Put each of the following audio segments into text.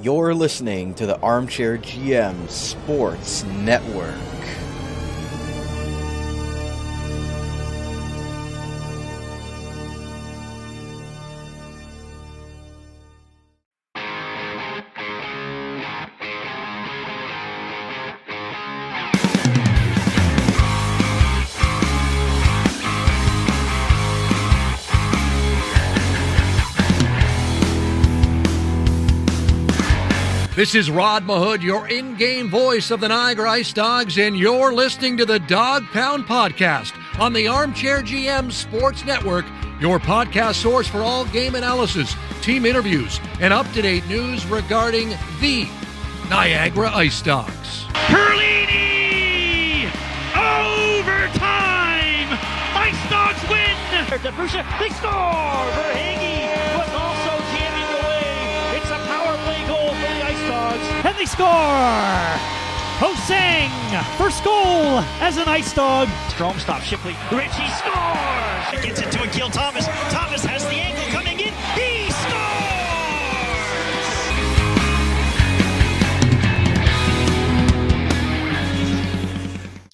You're listening to the Armchair GM Sports Network. This is Rod Mahood, your in-game voice of the Niagara IceDogs, and you're listening to the Dog Pound Podcast on the Armchair GM Sports Network, your podcast source for all game analysis, team interviews, and up-to-date news regarding the Niagara IceDogs. Perlini! Overtime! IceDogs win! They score! Verhage was also jamming away. It's a power play goal for the IceDogs. And they score! Hosang, first goal as an IceDog. Strom stops Shipley. Richie scores! Gets it to Akil Thomas. Thomas has the angle coming in. He scores!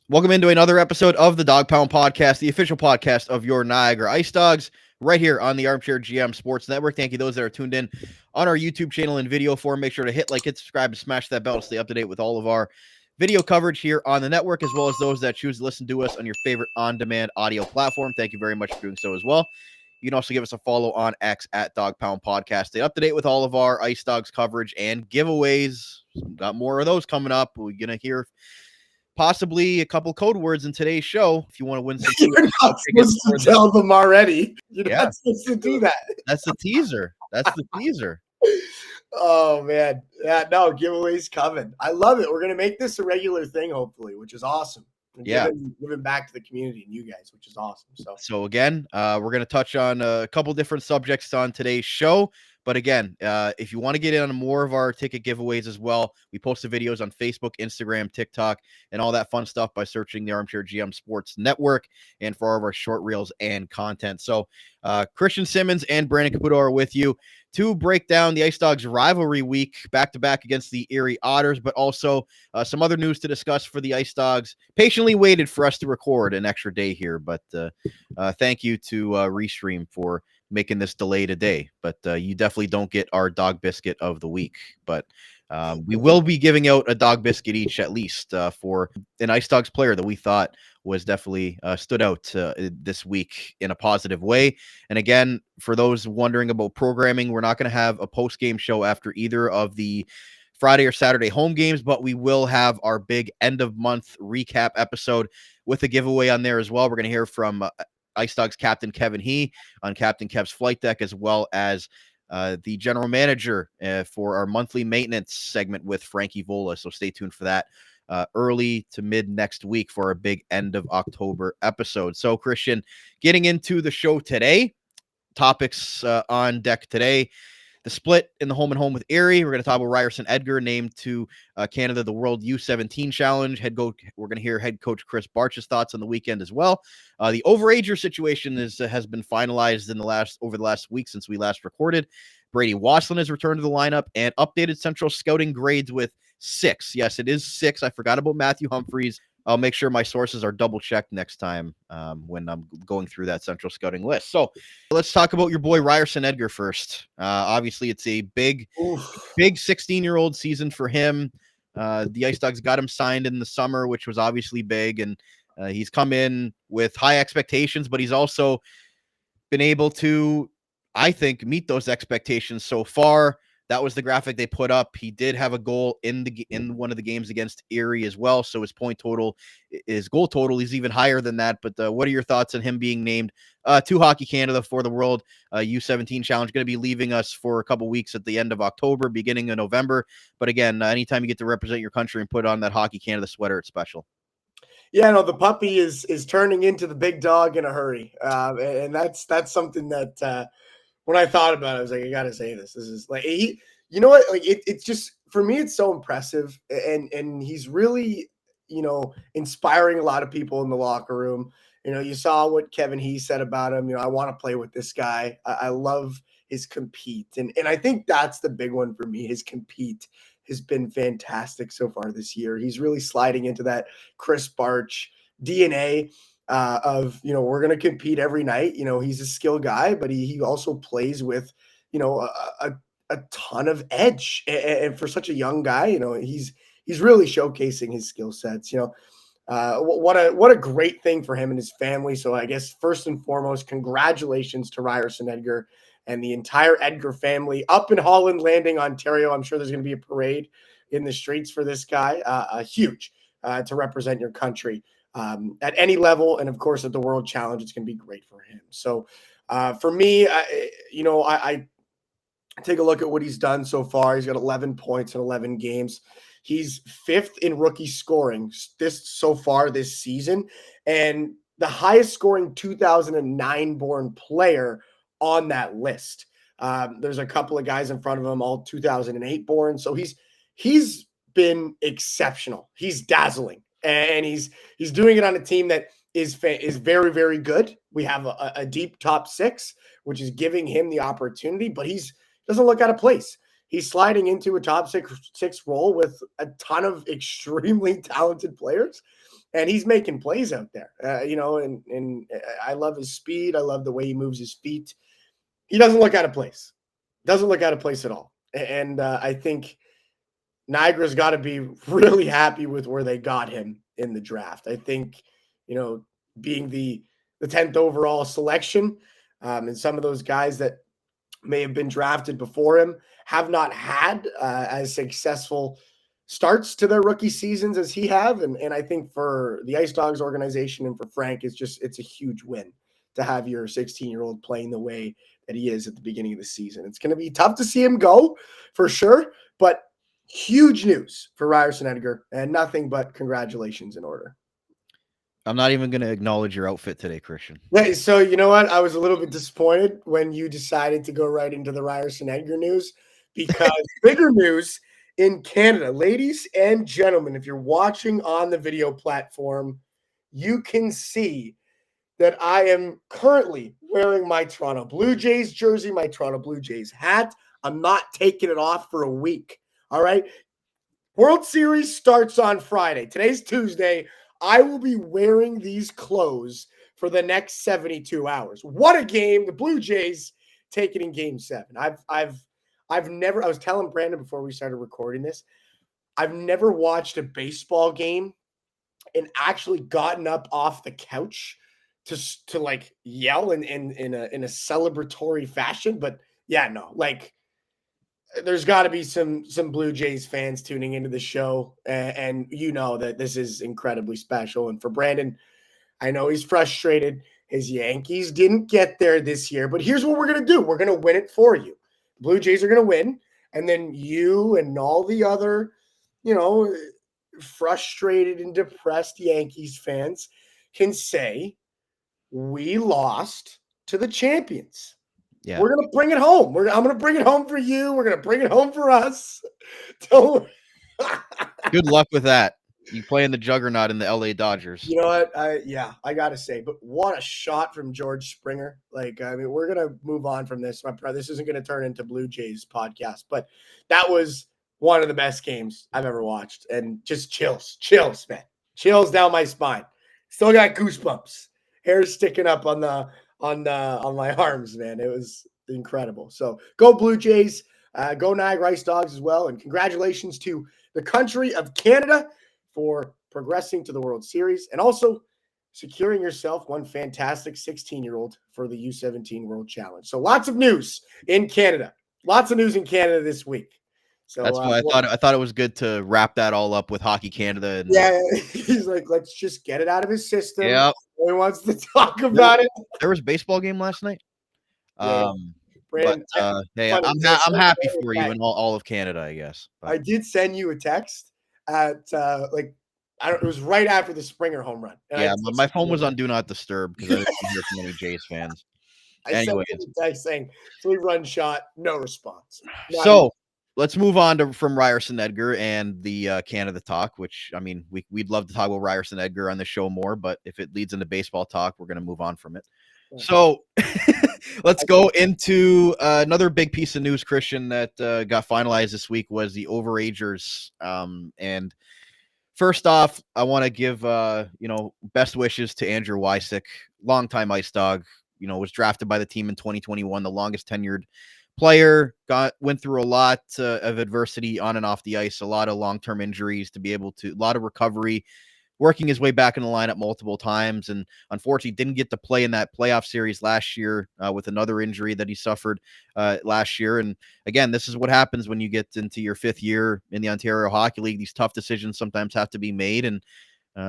Welcome into another episode of the Dog Pound Podcast, the official podcast of your Niagara IceDogs, right here on the Armchair GM Sports Network. Thank you those that are tuned in on our YouTube channel in video form. Make sure to hit like, hit subscribe, and smash that bell to stay up to date with all of our video coverage here on the network, as well as those that choose to listen to us on your favorite on-demand audio platform. Thank you very much for doing so as well. You can also give us a follow on X at Dog Pound Podcast. Stay up to date with all of our IceDogs coverage and giveaways. Got more of those coming up. We're going to hear possibly a couple code words in today's show. If you want to win some, you're not supposed to tell them already. You're not supposed to do that. That's the teaser. That's the teaser. Oh man, yeah, no giveaways coming. I love it. We're gonna make this a regular thing, hopefully, which is awesome. Giving back to the community and you guys, which is awesome. So again, we're gonna touch on a couple different subjects on today's show. But again, if you want to get in on more of our ticket giveaways as well, we post the videos on Facebook, Instagram, TikTok, and all that fun stuff by searching the Armchair GM Sports Network and for all of our short reels and content. So Christian Simmons and Brandon Caputo are with you to break down the IceDogs rivalry week back-to-back against the Erie Otters, but also some other news to discuss for the IceDogs. Patiently waited for us to record an extra day here, but thank you to Restream for making this delay today, but you definitely don't get our dog biscuit of the week, but we will be giving out a dog biscuit each at least for an IceDogs player that we thought was definitely stood out this week in a positive way. And again, for those wondering about programming, we're not going to have a post-game show after either of the Friday or Saturday home games, but we will have our big end of month recap episode with a giveaway on there as well. We're going to hear from IceDogs captain Kevin He on Captain Kev's flight deck, as well as the general manager for our monthly maintenance segment with Frankie Vola. So stay tuned for that early to mid next week for a big end of October episode. So Christian, getting into the show today, topics on deck today. The split in the home and home with Erie. We're going to talk about Ryerson Edgar named to Canada the World U17 Challenge. We're going to hear head coach Krys Barch's thoughts on the weekend as well. The overager situation has been finalized over the last week since we last recorded. Brady Wasslin has returned to the lineup and updated Central scouting grades with 6. Yes, it is 6. I forgot about Matthew Humphreys. I'll make sure my sources are double checked next time when I'm going through that Central scouting list. So let's talk about your boy Ryerson Edgar first. Obviously, it's a big 16-year-old season for him. The IceDogs got him signed in the summer, which was obviously big, and he's come in with high expectations, but he's also been able to, I think, meet those expectations so far. That was the graphic they put up. He did have a goal in one of the games against Erie as well. So his goal total is even higher than that. But what are your thoughts on him being named to Hockey Canada for the World U17 Challenge? Going to be leaving us for a couple weeks at the end of October, beginning of November. But again, anytime you get to represent your country and put on that Hockey Canada sweater, it's special. Yeah, no, the puppy is turning into the big dog in a hurry, and that's something that. When I thought about it, I was like, I gotta say this. This is like you know what? Like it's just for me, it's so impressive, and he's really, inspiring a lot of people in the locker room. You saw what Kevin He said about him. I want to play with this guy. I love his compete. And I think that's the big one for me. His compete has been fantastic so far this year. He's really sliding into that Krys Barch DNA of, we're going to compete every night. He's a skill guy, but he also plays with, a ton of edge. And for such a young guy, he's really showcasing his skill sets. What a great thing for him and his family. So I guess first and foremost, congratulations to Ryerson Edgar and the entire Edgar family up in Holland Landing, Ontario. I'm sure there's going to be a parade in the streets for this guy. Huge to represent your country at any level. And of course, at the World Challenge, it's going to be great for him. So for me, I take a look at what he's done so far. He's got 11 points in 11 games. He's 5th in rookie scoring so far this season, and the highest scoring 2009 born player on that list. There's a couple of guys in front of him, all 2008 born. So he's been exceptional. He's dazzling, and he's doing it on a team that is very, very good. We have a deep top 6, which is giving him the opportunity, but doesn't look out of place. He's sliding into a top six role with a ton of extremely talented players, and he's making plays out there. And I love his speed. I love the way he moves his feet. He doesn't look out of place. Doesn't look out of place at all. And I think Niagara's got to be really happy with where they got him in the draft. I think, being the 10th overall selection, and some of those guys that may have been drafted before him have not had as successful starts to their rookie seasons as he have. And I think for the IceDogs organization and for Frank, it's a huge win to have your 16-year-old playing the way that he is at the beginning of the season. It's going to be tough to see him go for sure, but huge news for Ryerson Edgar, and nothing but congratulations in order. I'm not even going to acknowledge your outfit today, Christian. Yeah, so you know what? I was a little bit disappointed when you decided to go right into the Ryerson Edgar news, because bigger news in Canada. Ladies and gentlemen, if you're watching on the video platform, you can see that I am currently wearing my Toronto Blue Jays jersey, my Toronto Blue Jays hat. I'm not taking it off for a week. All right. World Series starts on Friday. Today's Tuesday. I will be wearing these clothes for the next 72 hours. What a game. The Blue Jays take it in game 7. I've never, I was telling Brandon before we started recording this, I've never watched a baseball game and actually gotten up off the couch to like yell in a celebratory fashion. But yeah, no, like there's got to be some Blue Jays fans tuning into the show, and you know that this is incredibly special. And for Brandon, I know he's frustrated. His Yankees didn't get there this year, but here's what we're going to do. We're going to win it for you. Blue Jays are going to win, and then you and all the other, frustrated and depressed Yankees fans can say, we lost to the champions. Yeah. We're going to bring it home. I'm going to bring it home for you. We're going to bring it home for us. Good luck with that. You playing the juggernaut in the LA Dodgers. You know what? I got to say, but what a shot from George Springer. Like, I mean, we're going to move on from this. This isn't going to turn into Blue Jays podcast, but that was one of the best games I've ever watched. And just chills, man. Chills down my spine. Still got goosebumps. Hair sticking up on my arms, man. It was incredible. So go Blue Jays, go Niagara IceDogs as well. And congratulations to the country of Canada for progressing to the World Series and also securing yourself one fantastic 16-year-old for the U17 World Challenge. So lots of news in Canada. Lots of news in Canada this week. So that's why I thought it was good to wrap that all up with Hockey Canada. And yeah, he's like, let's just get it out of his system. Yeah, he wants to talk about it. There was a baseball game last night. Yeah. Brandon, hey, I'm happy for you in all of Canada, I guess. But I did send you a text at it was right after the Springer home run. And my phone was on Do Not Disturb because I didn't hear from any Jays fans. Anyway, sent you a text saying 3-run shot, no response. Let's move on from Ryerson Edgar and the Canada talk, which, I mean, we'd love to talk about Ryerson Edgar on the show more, but if it leads into baseball talk, we're going to move on from it. So let's go into another big piece of news, Christian, that got finalized this week was the overagers. And first off, I want to give best wishes to Andrew Wysick, longtime Ice Dog. Was drafted by the team in 2021, the longest tenured player. Went through a lot of adversity on and off the ice, a lot of long-term injuries a lot of recovery, working his way back in the lineup multiple times, and unfortunately didn't get to play in that playoff series last year with another injury that he suffered last year. And again, this is what happens when you get into your 5th year in the Ontario Hockey League. These tough decisions sometimes have to be made, and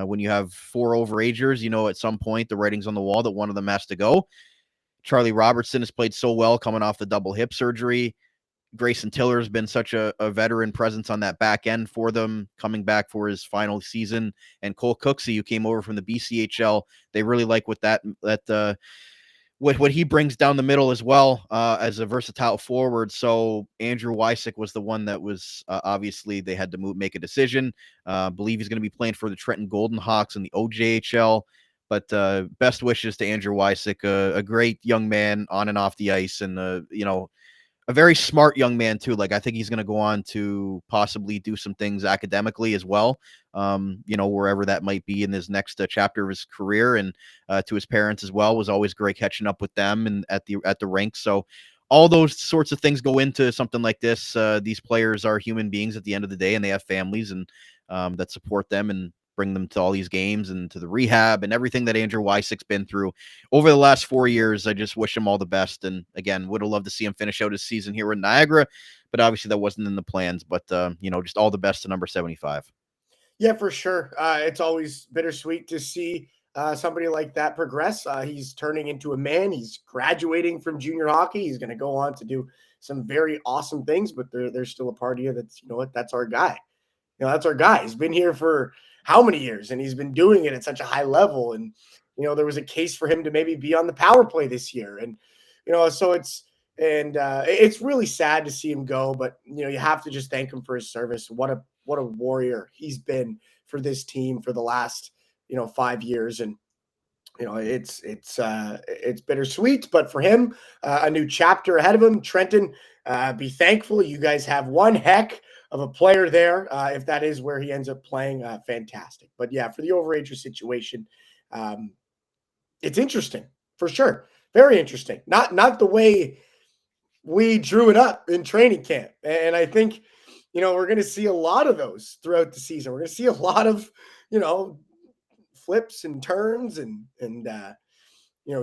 when you have 4 overagers, at some point the writing's on the wall that one of them has to go. Charlie Robertson has played so well coming off the double hip surgery. Grayson Tiller has been such a veteran presence on that back end for them, coming back for his final season. And Cole Cooksey, who came over from the BCHL, they really like what he brings down the middle as well as a versatile forward. So Andrew Wysick was the one that was obviously they had to make a decision. Believe he's going to be playing for the Trenton Golden Hawks in the OJHL. But best wishes to Andrew Wysick, a great young man on and off the ice, and a very smart young man too. Like, I think he's going to go on to possibly do some things academically as well, wherever that might be in his next chapter of his career. And to his parents as well, was always great catching up with them and at the rink. So all those sorts of things go into something like this. These players are human beings at the end of the day, and they have families and that support them and bring them to all these games and to the rehab and everything that Andrew Wysick's been through over the last 4 years. I just wish him all the best. And again, would have loved to see him finish out his season here in Niagara, but obviously that wasn't in the plans. But, just all the best to number 75. Yeah, for sure. It's always bittersweet to see somebody like that progress. He's turning into a man. He's graduating from junior hockey. He's going to go on to do some very awesome things, but there's still a part of you that's, that's our guy. That's our guy. He's been here for how many years, and he's been doing it at such a high level. And, there was a case for him to maybe be on the power play this year. And, so it's really sad to see him go, but, you have to just thank him for his service. What a warrior he's been for this team for the last, 5 years. And, it's bittersweet, but for him, a new chapter ahead of him. Trenton, be thankful. You guys have one heck of a player there. If that is where he ends up playing, fantastic. But yeah, for the overager situation, it's interesting for sure. Very interesting. Not the way we drew it up in training camp. And I think, we're going to see a lot of those throughout the season. We're going to see a lot of, flips and turns and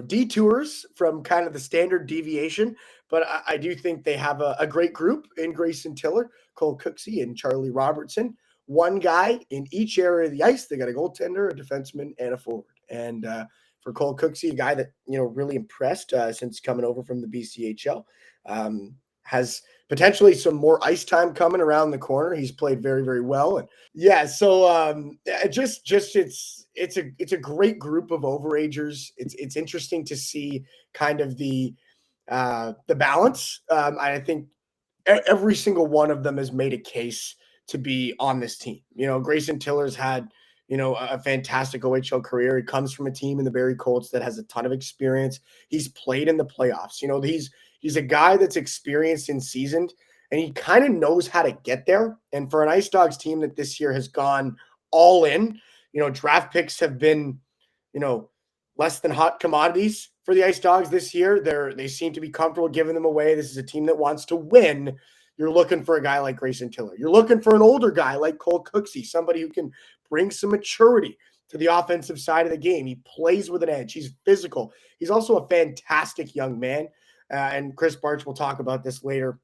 detours from kind of the standard deviation. But I do think they have a great group in Grayson Tiller, Cole Cooksey, and Charlie Robertson. One guy in each area of the ice. They got a goaltender, a defenseman, and a forward. And for Cole Cooksey, a guy that, really impressed since coming over from the BCHL, has potentially some more ice time coming around the corner. He's played very, very well. And yeah, so it's a great group of overagers. It's interesting to see kind of the balance. I think every single one of them has made a case to be on this team. Grayson Tiller's had, a fantastic OHL career. He comes from a team in the Barrie Colts that has a ton of experience. He's played in the playoffs. He's a guy that's experienced and seasoned, and he kind of knows how to get there. And for an Ice Dogs team that this year has gone all in, draft picks have been, less than hot commodities for the Ice Dogs this year. They seem to be comfortable giving them away. This is a team that wants to win. You're looking for a guy like Grayson Tiller. You're looking for an older guy like Cole Cooksey, somebody who can bring some maturity to the offensive side of the game. He plays with an edge. He's physical. He's also a fantastic young man. And Krys Barch will talk about this later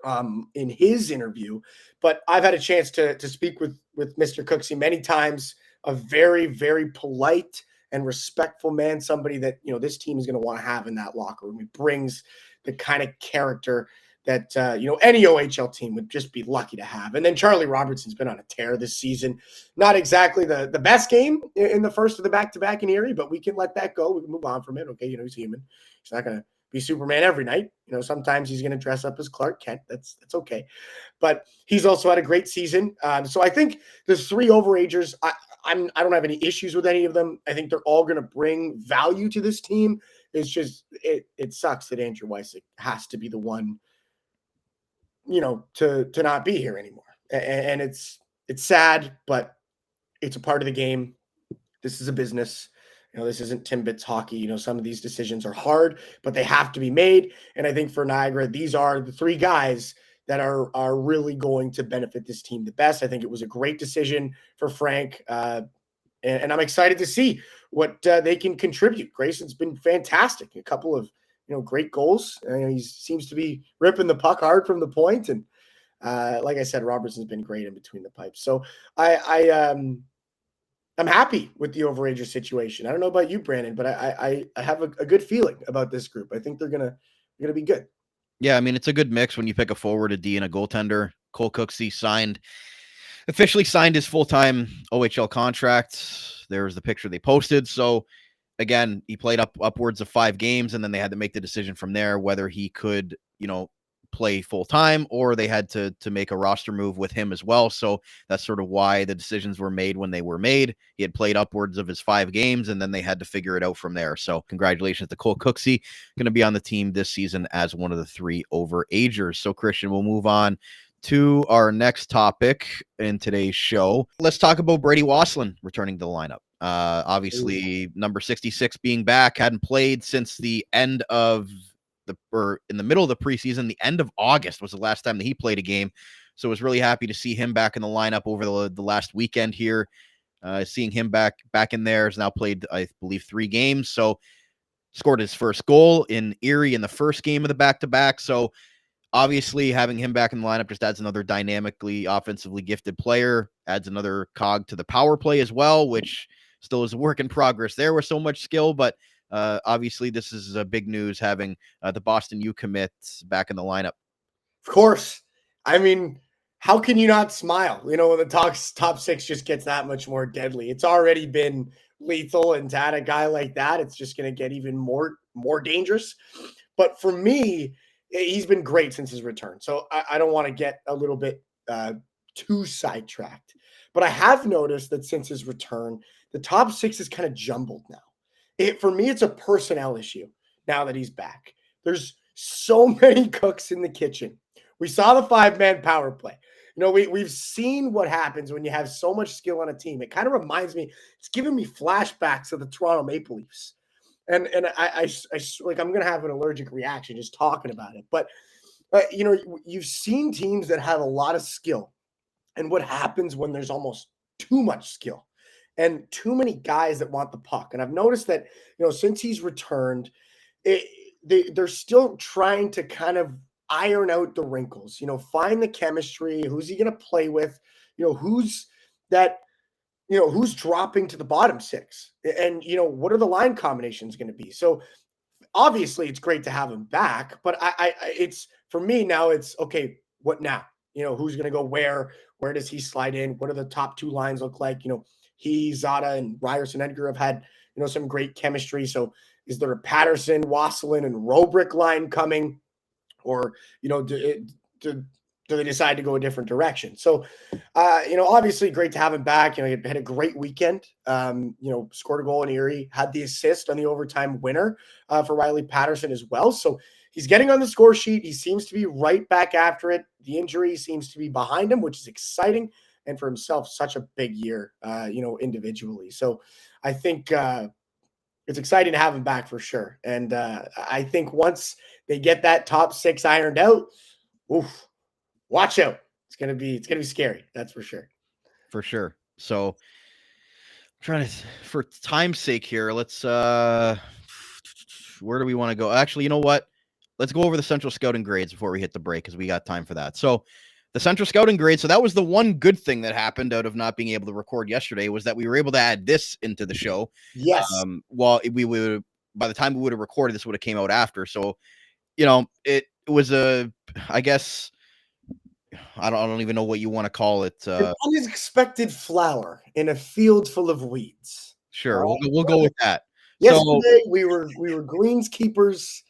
in his interview. But I've had a chance to speak with Mr. Cooksey many times. A very, very polite and respectful man, somebody that, this team is going to want to have in that locker room. He brings the kind of character that, any OHL team would just be lucky to have. And then Charlie Robertson's been on a tear this season. Not exactly the best game in the first of the back-to-back in Erie, but we can let that go. We can move on from it. Okay, he's human. He's not going to be Superman every night. Sometimes he's going to dress up as Clark Kent. That's okay. But he's also had a great season. So I think the 3 overagers, I don't have any issues with any of them. I think they're all going to bring value to this team. It's just it sucks that Andrew Wysick has to be the one, to not be here anymore. And it's sad, but it's a part of the game. This is a business. This isn't Timbits hockey. Some of these decisions are hard, but they have to be made. And I think for Niagara, these are the three guys that are really going to benefit this team the best. I think it was a great decision for Frank. And I'm excited to see what they can contribute. Grayson's been fantastic. A couple of, great goals. He seems to be ripping the puck hard from the point. And like I said, Robertson's been great in between the pipes. So I'm happy with the overager situation. I don't know about you, Brandon, but I have a good feeling about this group. I think they're gonna be good. Yeah, I mean, it's a good mix when you pick a forward, a D, and a goaltender. Cole Cooksey officially signed his full-time OHL contract. There's the picture they posted. So again, he played upwards of 5 games, and then they had to make the decision from there whether he could, play full time, or they had to make a roster move with him as well. So that's sort of why the decisions were made when they were made. He had played upwards of his 5 games, and then they had to figure it out from there. So congratulations to Cole Cooksey, going to be on the team this season as one of the 3 overagers. So Christian, we'll move on to our next topic in today's show. Let's talk about Brady Wasslin returning to the lineup. Obviously, number 66 being back, hadn't played since the end of in the middle of the preseason. The end of August was the last time that he played a game. So I was really happy to see him back in the lineup over the last weekend here. Seeing him back in there, has now played, I believe, 3 games. So scored his first goal in Erie in the first game of the back-to-back. So obviously having him back in the lineup just adds another dynamically offensively gifted player, adds another cog to the power play as well, which still is a work in progress there with so much skill. But obviously, this is big news having the Boston U commits back in the lineup. Of course. I mean, how can you not smile? When the top 6 just gets that much more deadly. It's already been lethal, and to add a guy like that, it's just going to get even more dangerous. But for me, he's been great since his return. So I don't want to get a little bit too sidetracked. But I have noticed that since his return, the top 6 is kind of jumbled now. For me, it's a personnel issue now that he's back. There's so many cooks in the kitchen. We saw the 5-man power play. We've seen what happens when you have so much skill on a team. It kind of reminds me, it's giving me flashbacks of the Toronto Maple Leafs. And I like, I'm going to have an allergic reaction just talking about it. But, you've seen teams that have a lot of skill, and what happens when there's almost too much skill and too many guys that want the puck. And I've noticed that, since he's returned, they're still trying to kind of iron out the wrinkles, find the chemistry. Who's he going to play with? Who's dropping to the bottom 6? And, what are the line combinations going to be? So obviously it's great to have him back, but it's, for me now, it's okay, what now? Who's going to go where? Where does he slide in? What do the top 2 lines look like? He, Zada, and Ryerson Edgar have had, some great chemistry. So is there a Patterson, Wasselin, and Robrick line coming? Or, do they decide to go a different direction? So, obviously great to have him back. He had a great weekend, scored a goal in Erie, had the assist on the overtime winner for Riley Patterson as well. So he's getting on the score sheet. He seems to be right back after it. The injury seems to be behind him, which is exciting. And for himself, such a big year, individually. So I think it's exciting to have him back for sure. And I think once they get that top 6 ironed out, oof, watch out. It's gonna be scary. That's for sure. For sure. So I'm trying to, for time's sake here, let's where do we want to go? Actually, you know what? Let's go over the Central Scouting grades before we hit the break, because we got time for that. So the Central Scouting grade. So that was the one good thing that happened out of not being able to record yesterday, was that we were able to add this into the show. Yes. Well, by the time we would have recorded, this would have came out after. So, it was I guess, I don't even know what you want to call it. An unexpected flower in a field full of weeds. Sure. We'll go with that. Yesterday, we were greenskeepers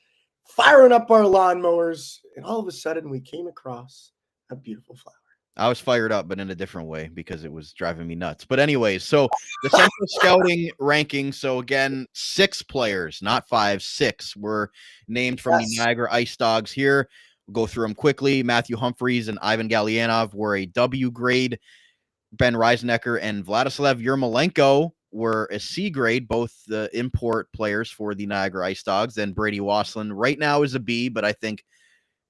firing up our lawnmowers, and all of a sudden we came across a beautiful flower. I was fired up, but in a different way because it was driving me nuts. But anyways, so the Central Scouting ranking. So again, 6 players, not 5, 6 were named from the Niagara Ice Dogs here. We'll go through them quickly. Matthew Humphreys and Ivan Galyanov were a W grade. Ben Reisnecker and Vladislav Yermolenko were a C grade, both the import players for the Niagara Ice Dogs. Then Brady Wasslin right now is a B, but I think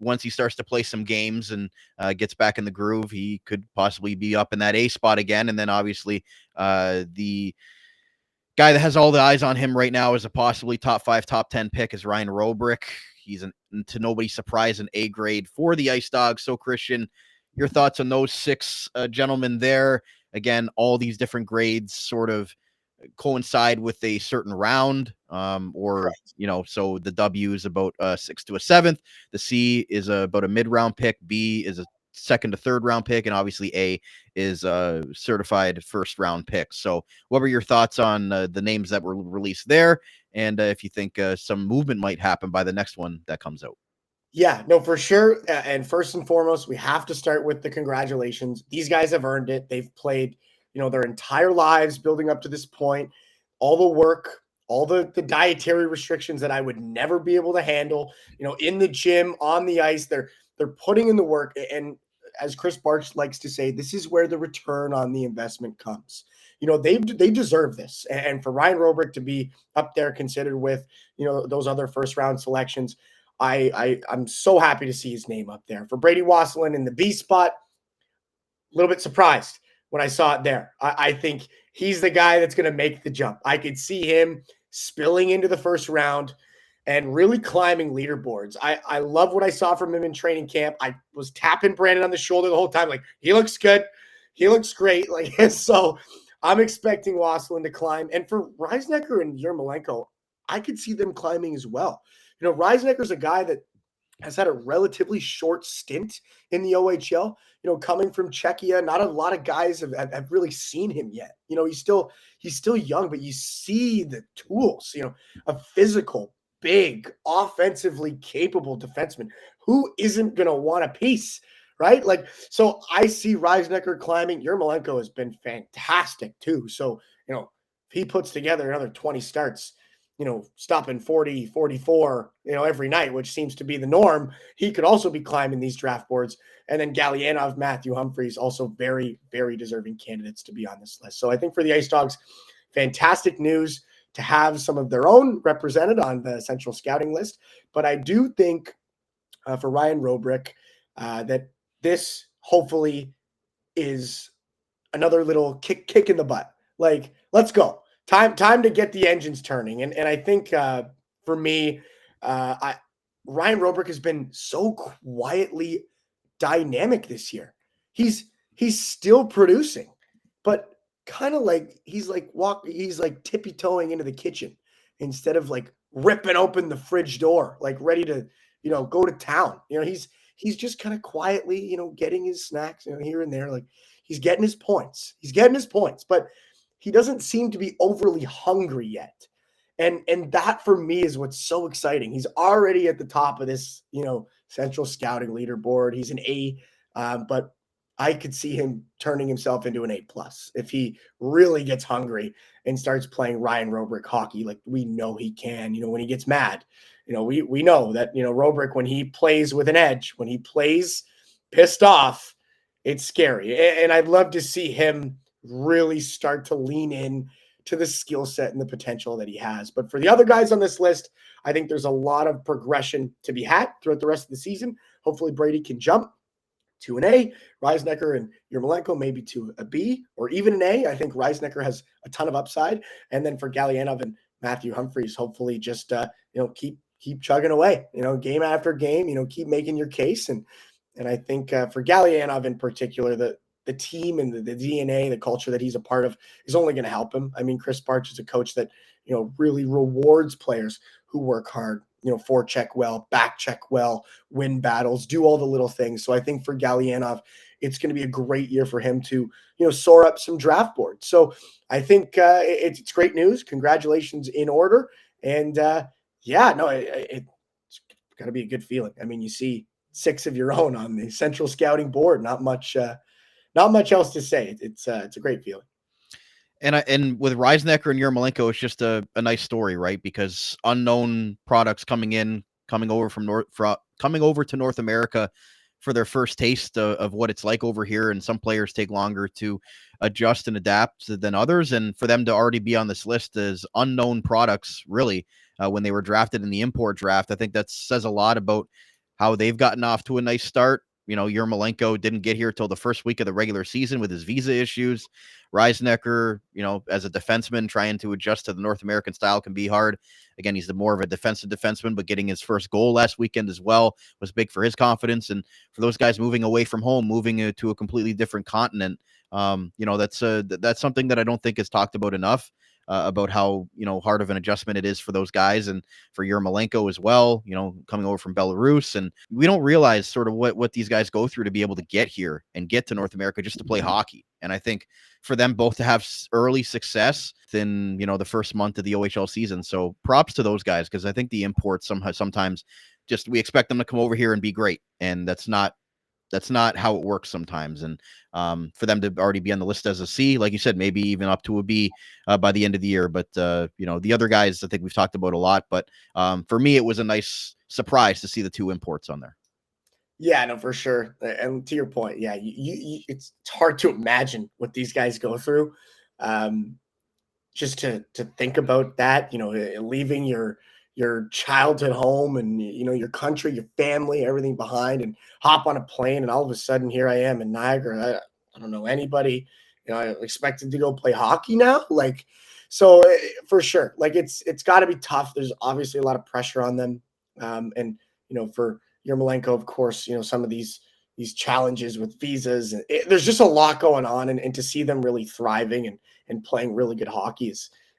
once he starts to play some games and gets back in the groove, he could possibly be up in that A spot again. And then obviously the guy that has all the eyes on him right now is a possibly top 5, top 10 pick is Ryan Robrick. He's to nobody's surprise an A grade for the Ice Dogs. So Christian, your thoughts on those 6 gentlemen there? Again, all these different grades sort of coincide with a certain round, or so the W is about 6th to a 7th. The C is about a mid-round pick. B is a 2nd to 3rd round pick, and obviously A is a certified 1st round pick. So, what were your thoughts on the names that were released there, and if you think some movement might happen by the next one that comes out? Yeah, no, for sure. And first and foremost, we have to start with the congratulations. These guys have earned it. They've played, their entire lives building up to this point. All the work, all the dietary restrictions that I would never be able to handle, in the gym, on the ice, they're putting in the work. And as Krys Barch likes to say, this is where the return on the investment comes. They deserve this. And for Ryan Robrick to be up there considered with, those other first round selections, I'm so happy to see his name up there. For Brady Wasslin in the B spot, a little bit surprised when I saw it there. I think he's the guy that's going to make the jump. I could see him spilling into the first round and really climbing leaderboards. I love what I saw from him in training camp. I was tapping Brandon on the shoulder the whole time, like, he looks good. He looks great. So I'm expecting Wasslin to climb. And for Reisnecker and Yermolenko, I could see them climbing as well. Reisnecker's a guy that has had a relatively short stint in the OHL, coming from Czechia. Not a lot of guys have really seen him yet. He's still young, but you see the tools, a physical, big, offensively capable defenseman. Who isn't going to want a piece, right? So I see Reisnecker climbing. Yermolenko has been fantastic too. So, if he puts together another 20 starts, stopping 40, 44, every night, which seems to be the norm, he could also be climbing these draft boards. And then Galyanov, Matthew Humphreys, also very, very deserving candidates to be on this list. So I think for the Ice Dogs, fantastic news to have some of their own represented on the Central Scouting list. But I do think for Ryan Robrick, that this hopefully is another little kick in the butt. Let's go. Time to get the engines turning. And I think for me, Ryan Robrick has been so quietly dynamic this year. He's still producing, but kind of he's tippy-toeing into the kitchen instead of ripping open the fridge door, ready to, go to town. He's just kind of quietly, getting his snacks, here and there. He's getting his points. But he doesn't seem to be overly hungry yet. And that for me is what's so exciting. He's already at the top of this, Central Scouting leaderboard. He's an A, but I could see him turning himself into an A+ if he really gets hungry and starts playing Ryan Robrick hockey like we know he can, when he gets mad. We know that, Robrick, when he plays with an edge, when he plays pissed off, it's scary. And I'd love to see him really start to lean in to the skill set and the potential that he has. But for the other guys on this list, I think there's a lot of progression to be had throughout the rest of the season. Hopefully Brady can jump to an A, Reisnecker and Yermolenko maybe to a B or even an A. I think Reisnecker has a ton of upside. And then for Galyanov and Matthew Humphreys, hopefully just keep chugging away, game after game, keep making your case. And I think for Galyanov in particular, the team and the DNA, the culture that he's a part of is only going to help him. I mean, Krys Barch is a coach that, really rewards players who work hard, forecheck well, back check well, win battles, do all the little things. So I think for Galyanov, it's going to be a great year for him to, soar up some draft boards. So I think it's great news. Congratulations in order. And it's got to be a good feeling. I mean, you see 6 of your own on the Central Scouting board, not much not much else to say. It's a great feeling. And with Rysnecker and Yermolenko, it's just a nice story, right? Because unknown products coming over to North America for their first taste of what it's like over here. And some players take longer to adjust and adapt than others. And for them to already be on this list as unknown products, really, when they were drafted in the import draft, I think that says a lot about how they've gotten off to a nice start. Yermolenko didn't get here till the first week of the regular season with his visa issues. Rysnecker, as a defenseman, trying to adjust to the North American style can be hard. Again, he's more of a defensive defenseman, but getting his first goal last weekend as well was big for his confidence. And for those guys moving away from home, moving to a completely different continent, that's something that I don't think is talked about enough. About how hard of an adjustment it is for those guys, and for Yermolenko as well, coming over from Belarus. And we don't realize sort of what these guys go through to be able to get here and get to North America just to play hockey. And I think for them both to have early success in the first month of the OHL season, so props to those guys, because I think the imports sometimes just we expect them to come over here and be great, and that's not how it works sometimes. And for them to already be on the list as a C, like you said, maybe even up to a B by the end of the year. But, the other guys, I think we've talked about a lot. But for me, it was a nice surprise to see the 2 imports on there. Yeah, no, for sure. And to your point, yeah, it's hard to imagine what these guys go through. Just to think about that, leaving your childhood home and, your country, your family, everything behind, and hop on a plane. And all of a sudden here I am in Niagara. I don't know anybody, I expected to go play hockey now. So for sure, it's gotta be tough. There's obviously a lot of pressure on them. And, for Yermolenko, of course, some of these challenges with visas, and there's just a lot going on, and to see them really thriving and playing really good hockey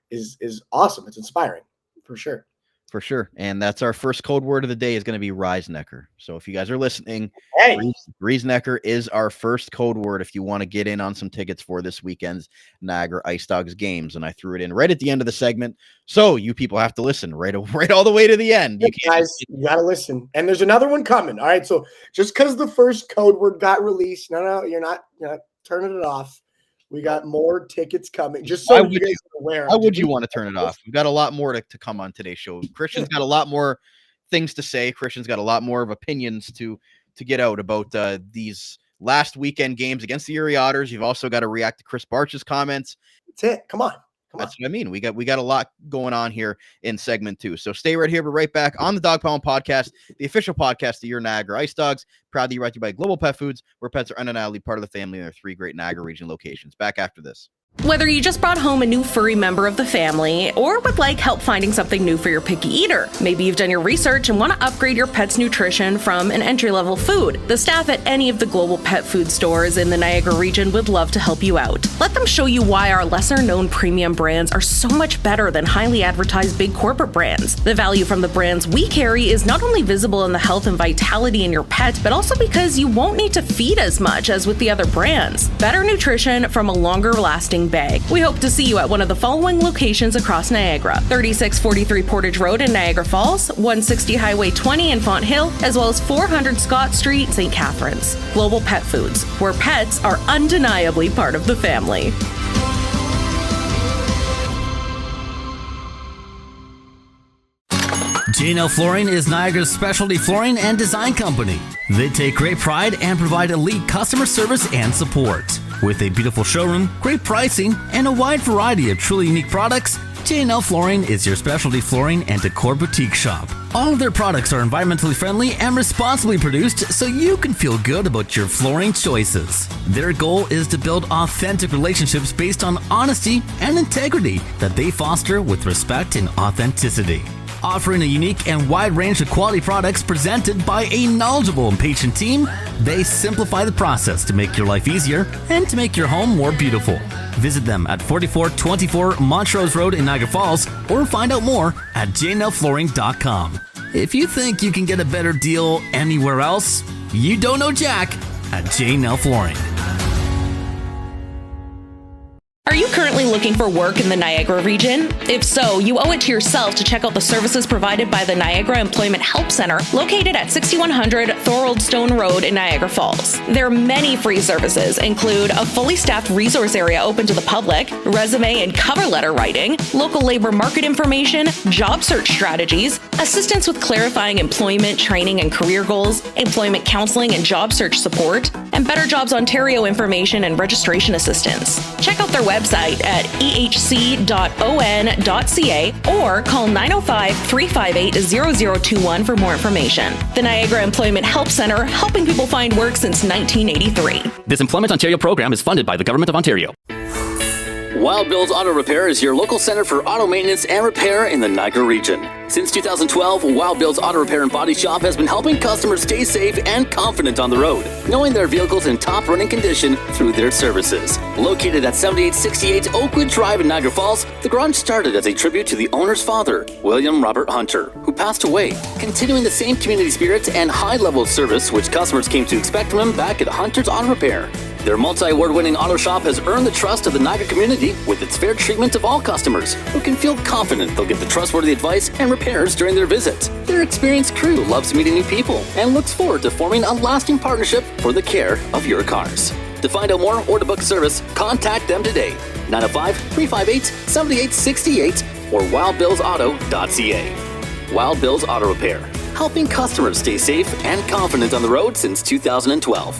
is awesome. It's inspiring for sure. For sure. And that's our first code word of the day is going to be Rysnecker. So if you guys are listening, hey, Rysnecker is our first code word if you want to get in on some tickets for this weekend's Niagara IceDogs games. And I threw it in right at the end of the segment. So you people have to listen right all the way to the end. You got to listen. And there's another one coming. All right. So just because the first code word got released, no, you're not turning it off. We got more tickets coming. Just so you guys are aware. Why would you want to turn it off? We've got a lot more to come on today's show. Christian's got a lot more things to say. Christian's got a lot more of opinions to get out about these last weekend games against the Erie Otters. You've also got to react to Krys Barch's comments. That's it. Come on. That's what I mean. We got a lot going on here in segment 2. So stay right here. We're right back on the Dog Pound Podcast, the official podcast of your Niagara Ice Dogs. Proudly brought to you by Global Pet Foods, where pets are undeniably part of the family in their 3 great Niagara region locations. Back after this. Whether you just brought home a new furry member of the family or would like help finding something new for your picky eater, maybe you've done your research and want to upgrade your pet's nutrition from an entry-level food, the staff at any of the Global Pet Food stores in the Niagara region would love to help you out. Let them show you why our lesser-known premium brands are so much better than highly advertised big corporate brands. The value from the brands we carry is not only visible in the health and vitality in your pet, but also because you won't need to feed as much as with the other brands. Better nutrition from a longer-lasting bag. We hope to see you at one of the following locations across Niagara: 3643 Portage Road in Niagara Falls, 160 Highway 20 in Font Hill, as well as 400 Scott Street, St. Catharines. Global Pet Foods, where pets are undeniably part of the family. J&L Flooring is Niagara's specialty flooring and design company. They take great pride and provide elite customer service and support. With a beautiful showroom, great pricing, and a wide variety of truly unique products, J&L Flooring is your specialty flooring and decor boutique shop. All of their products are environmentally friendly and responsibly produced so you can feel good about your flooring choices. Their goal is to build authentic relationships based on honesty and integrity that they foster with respect and authenticity. Offering a unique and wide range of quality products presented by a knowledgeable and patient team, they simplify the process to make your life easier and to make your home more beautiful. Visit them at 4424 Montrose Road in Niagara Falls or find out more at jnlflooring.com. If you think you can get a better deal anywhere else, you don't know Jack at J&L Flooring. Are Are you currently looking for work in the Niagara region? If so, you owe it to yourself to check out the services provided by the Niagara Employment Help Center, located at 6100 Thorold Stone Road in Niagara Falls. Their many free services include a fully staffed resource area open to the public, resume and cover letter writing, local labor market information, job search strategies, assistance with clarifying employment, training, and career goals, employment counseling and job search support, and Better Jobs Ontario information and registration assistance. Check out their website at ehc.on.ca or call 905-358-0021 for more information. The Niagara Employment Help Center, helping people find work since 1983. This Employment Ontario program is funded by the Government of Ontario. Wild Bill's Auto Repair is your local center for auto maintenance and repair in the Niagara region. Since 2012, Wild Bill's Auto Repair and Body Shop has been helping customers stay safe and confident on the road, knowing their vehicles in top running condition through their services. Located at 7868 Oakwood Drive in Niagara Falls, the garage started as a tribute to the owner's father, William Robert Hunter, who passed away, continuing the same community spirit and high level of service which customers came to expect from him back at Hunter's Auto Repair. Their multi-award-winning auto shop has earned the trust of the Niagara community with its fair treatment of all customers, who can feel confident they'll get the trustworthy advice and repairs during their visit. Their experienced crew loves meeting new people and looks forward to forming a lasting partnership for the care of your cars. To find out more or to book service, contact them today. 905-358-7868 or wildbillsauto.ca. Wild Bill's Auto Repair, helping customers stay safe and confident on the road since 2012.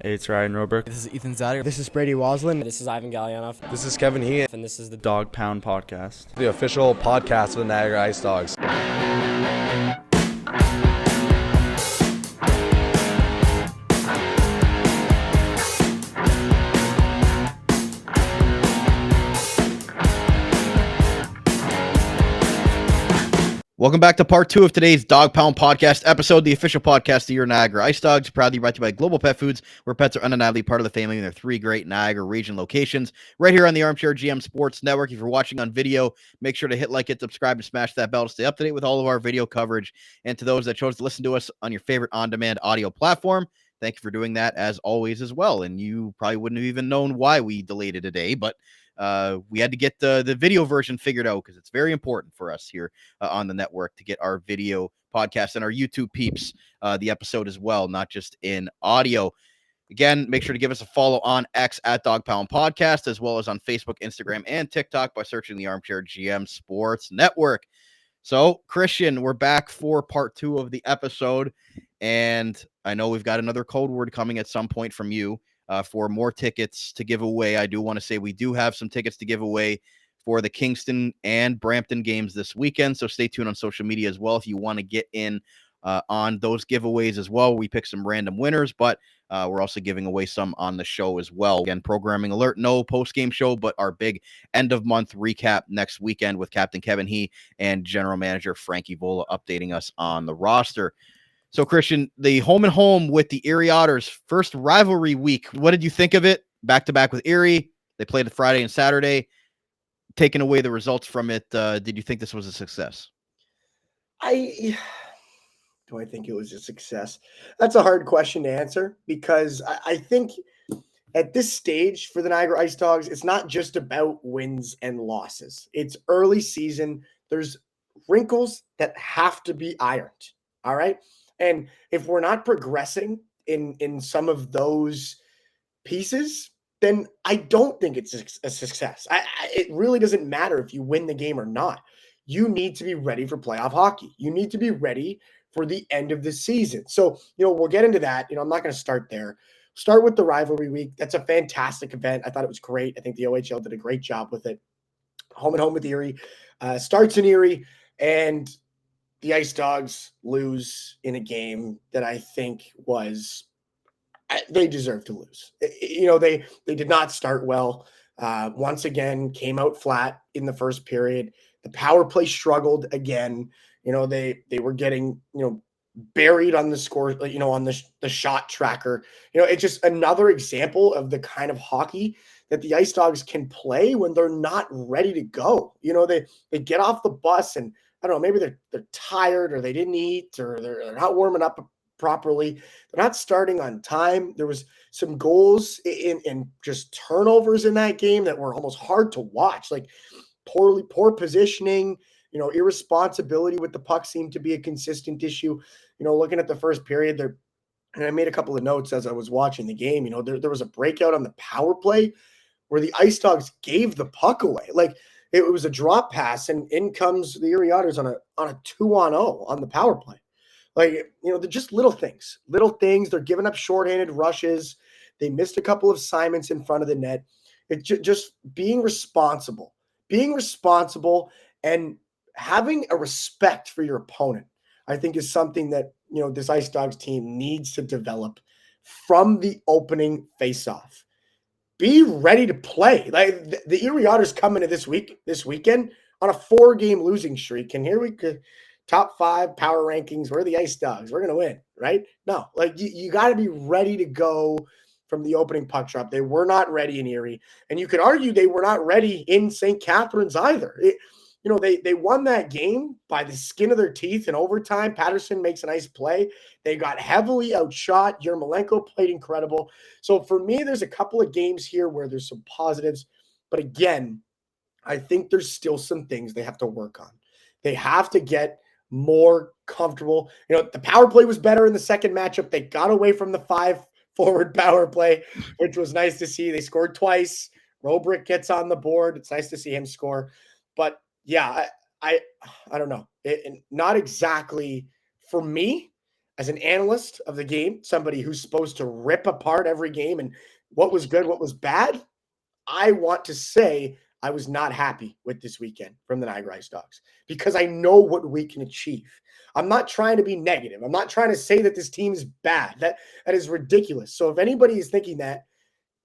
Hey, it's Ryan Roberg. This is Ethan Zader. This is Brady Waslin. This is Ivan Galyanov. This is Kevin Heaton. And this is the Dog Pound Podcast, the official podcast of the Niagara Ice Dogs. Welcome back to part 2 of today's Dog Pound Podcast episode, the official podcast of your Niagara Ice Dogs, proudly brought to you by Global Pet Foods, where pets are undeniably part of the family in their 3 great Niagara region locations, right here on the Armchair GM Sports Network. If you're watching on video, make sure to hit like, hit subscribe, and smash that bell to stay up to date with all of our video coverage. And to those that chose to listen to us on your favorite on-demand audio platform, thank you for doing that as always as well. And you probably wouldn't have even known why we delayed it a day, but we had to get the video version figured out because it's very important for us here on the network to get our video podcast and our YouTube peeps the episode as well, not just in audio. Again, make sure to give us a follow on X at Dog Pound Podcast, as well as on Facebook, Instagram, and TikTok by searching the Armchair GM Sports Network. So, Christian, we're back for part 2 of the episode, and I know we've got another code word coming at some point from you. For more tickets to give away. I do want to say we do have some tickets to give away for the Kingston and Brampton games this weekend. So stay tuned on social media as well if you want to get in on those giveaways as well. We pick some random winners, but we're also giving away some on the show as well. Again, programming alert, no post-game show, but our big end-of-month recap next weekend with Captain Kevin He and General Manager Frankie Vola updating us on the roster. So, Christian, the home and home with the Erie Otters, first rivalry week. What did you think of it? Back-to-back with Erie. They played it Friday and Saturday. Taking away the results from it, did you think this was a success? Do I think it was a success? That's a hard question to answer because I think at this stage for the Niagara Ice Dogs, it's not just about wins and losses. It's early season. There's wrinkles that have to be ironed. All right. And if we're not progressing in some of those pieces, then I don't think it's a success. It really doesn't matter if you win the game or not. You need to be ready for playoff hockey. You need to be ready for the end of the season. So, we'll get into that. I'm not going to start there. Start with the rivalry week. That's a fantastic event. I thought it was great. I think the OHL did a great job with it. Home and home with Erie. Starts in Erie, and the Ice Dogs lose in a game that I think they deserve to lose. They did not start well. Once again, came out flat in the first period. The power play struggled again. They were getting, buried on the score, on the shot tracker. It's just another example of the kind of hockey that the Ice Dogs can play when they're not ready to go. They get off the bus and I don't know, maybe they're tired or they didn't eat or they're not warming up properly. They're not starting on time. There was some goals in just turnovers in that game that were almost hard to watch. Like poor positioning, irresponsibility with the puck seemed to be a consistent issue. Looking at the first period there, and I made a couple of notes as I was watching the game. There was a breakout on the power play where the IceDogs gave the puck away. Like it was a drop pass, and in comes the Erie Otters on a 2-on-0 on the power play. Like, they're just little things. They're giving up shorthanded rushes. They missed a couple of assignments in front of the net. It's just being responsible and having a respect for your opponent, I think, is something that, this IceDogs team needs to develop from the opening faceoff. Be ready to play. Like the Erie Otters come into this weekend on a 4-game losing streak, and here we could top 5 power rankings. We're the IceDogs. We're gonna win, right? No, like you got to be ready to go from the opening puck drop. They were not ready in Erie, and you could argue they were not ready in St. Catharines either. They won that game by the skin of their teeth in overtime. Patterson makes a nice play. They got heavily outshot. Yermolenko played incredible. So for me, there's a couple of games here where there's some positives. But again, I think there's still some things they have to work on. They have to get more comfortable. The power play was better in the second matchup. They got away from the 5-forward power play, which was nice to see. They scored twice. Robrick gets on the board. It's nice to see him score. But yeah, I don't know. Not exactly for me as an analyst of the game, somebody who's supposed to rip apart every game and what was good, what was bad. I want to say I was not happy with this weekend from the Niagara IceDogs because I know what we can achieve. I'm not trying to be negative. I'm not trying to say that this team is bad. That is ridiculous. So if anybody is thinking that,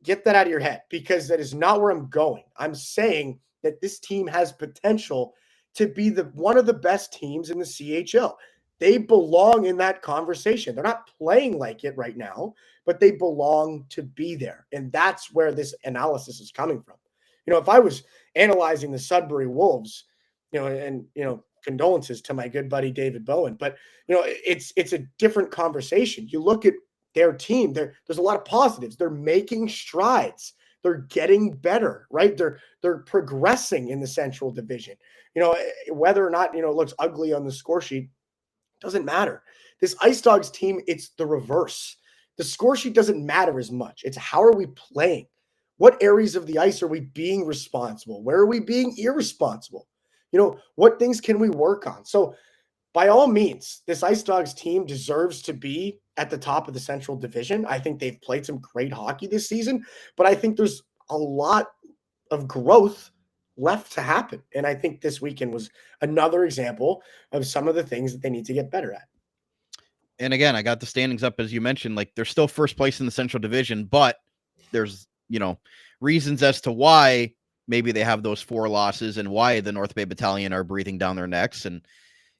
get that out of your head because that is not where I'm going. I'm saying that this team has potential to be one of the best teams in the CHL. They belong in that conversation. They're not playing like it right now, but they belong to be there. And that's where this analysis is coming from. If I was analyzing the Sudbury Wolves, and condolences to my good buddy David Bowen, but it's a different conversation. You look at their team, there's a lot of positives. They're making strides. They're getting better, right? They're progressing in the Central Division. Whether or not, it looks ugly on the score sheet, doesn't matter. This IceDogs team, it's the reverse. The score sheet doesn't matter as much. It's how are we playing? What areas of the ice are we being responsible? Where are we being irresponsible? What things can we work on? So by all means, this IceDogs team deserves to be at the top of the Central Division. I think they've played some great hockey this season, but I think there's a lot of growth left to happen. And I think this weekend was another example of some of the things that they need to get better at. And again, I got the standings up, as you mentioned, like they're still first place in the Central Division, but there's, reasons as to why maybe they have those 4 losses and why the North Bay Battalion are breathing down their necks. And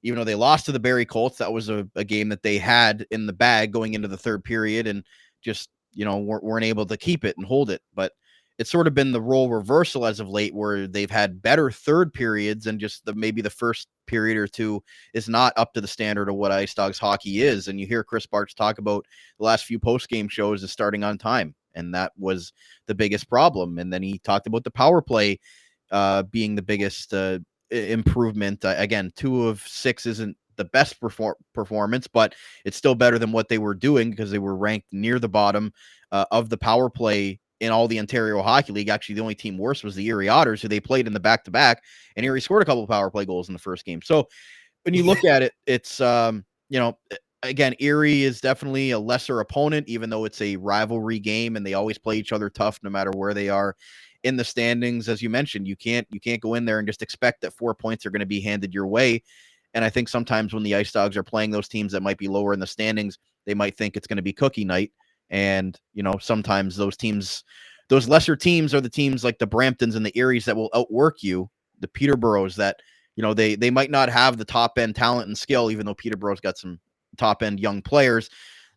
even though they lost to the Barrie Colts, that was a game that they had in the bag going into the third period and just, weren't able to keep it and hold it. But it's sort of been the role reversal as of late where they've had better third periods and just maybe the first period or two is not up to the standard of what IceDogs hockey is. And you hear Krys Barch talk about the last few post-game shows is starting on time. And that was the biggest problem. And then he talked about the power play being the biggest improvement. Again, 2 of 6 isn't the best performance, but it's still better than what they were doing because they were ranked near the bottom of the power play in all the Ontario Hockey League. Actually, the only team worse was the Erie Otters, who they played in the back-to-back, and Erie scored a couple of power play goals in the first game. So when you look at it, it's, again, Erie is definitely a lesser opponent, even though it's a rivalry game and they always play each other tough no matter where they are in the standings. As you mentioned, you can't go in there and just expect that 4 points are going to be handed your way. And I think sometimes when the IceDogs are playing those teams that might be lower in the standings, they might think it's going to be cookie night. And, sometimes those teams, those lesser teams are the teams like the Bramptons and the Eries that will outwork you, the Peterboroughs that, they might not have the top end talent and skill, even though Peterborough's got some top end young players.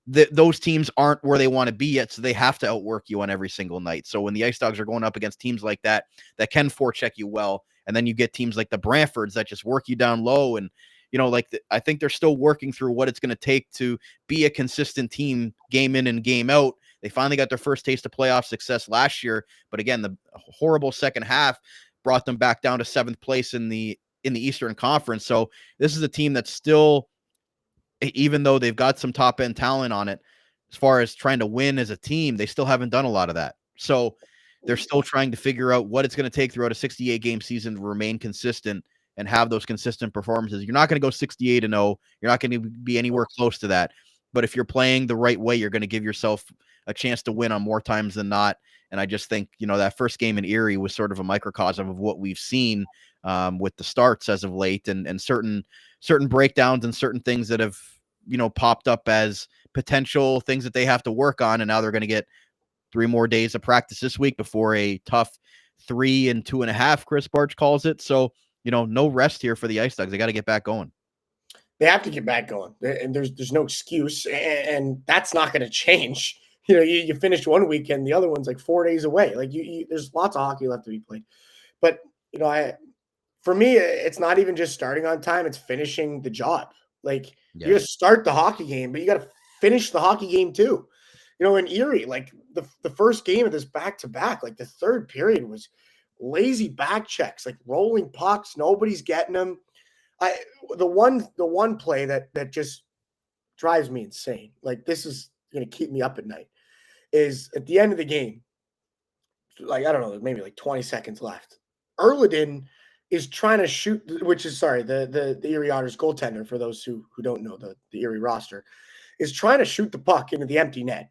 Those teams aren't where they want to be yet, so they have to outwork you on every single night. So when the IceDogs are going up against teams like that can forecheck you well, and then you get teams like the Brantfords that just work you down low and I think they're still working through what it's going to take to be a consistent team game in and game out. They finally got their first taste of playoff success last year, but again, the horrible second half brought them back down to 7th place in the Eastern Conference. So this is a team that's still, even though they've got some top end talent on it, as far as trying to win as a team, they still haven't done a lot of that. So they're still trying to figure out what it's going to take throughout a 68 game season to remain consistent and have those consistent performances. You're not going to go 68-0. You're not going to be anywhere close to that. But if you're playing the right way, you're going to give yourself a chance to win on more times than not. And I just think, that first game in Erie was sort of a microcosm of what we've seen with the starts as of late, and certain breakdowns and certain things that have, popped up as potential things that they have to work on. And now they're going to get 3 more days of practice this week before a tough 3 and 2.5, Krys Barch calls it. So, no rest here for the IceDogs. They got to get back going. They have to get back going, and there's no excuse, and that's not going to change. You finished one weekend, the other one's like 4 days away. Like there's lots of hockey left to be played. But for me, it's not even just starting on time; it's finishing the job. Like you got to start the hockey game, but you got to finish the hockey game too. In Erie, like the first game of this back-to-back, like the third period was lazy back checks, like rolling pucks. Nobody's getting them. The one play that just drives me insane. Like this is going to keep me up at night. Is at the end of the game, like I don't know, maybe like 20 seconds left. Erliden is trying to shoot, which is the Erie Otters goaltender, for those who don't know the Erie roster, is trying to shoot the puck into the empty net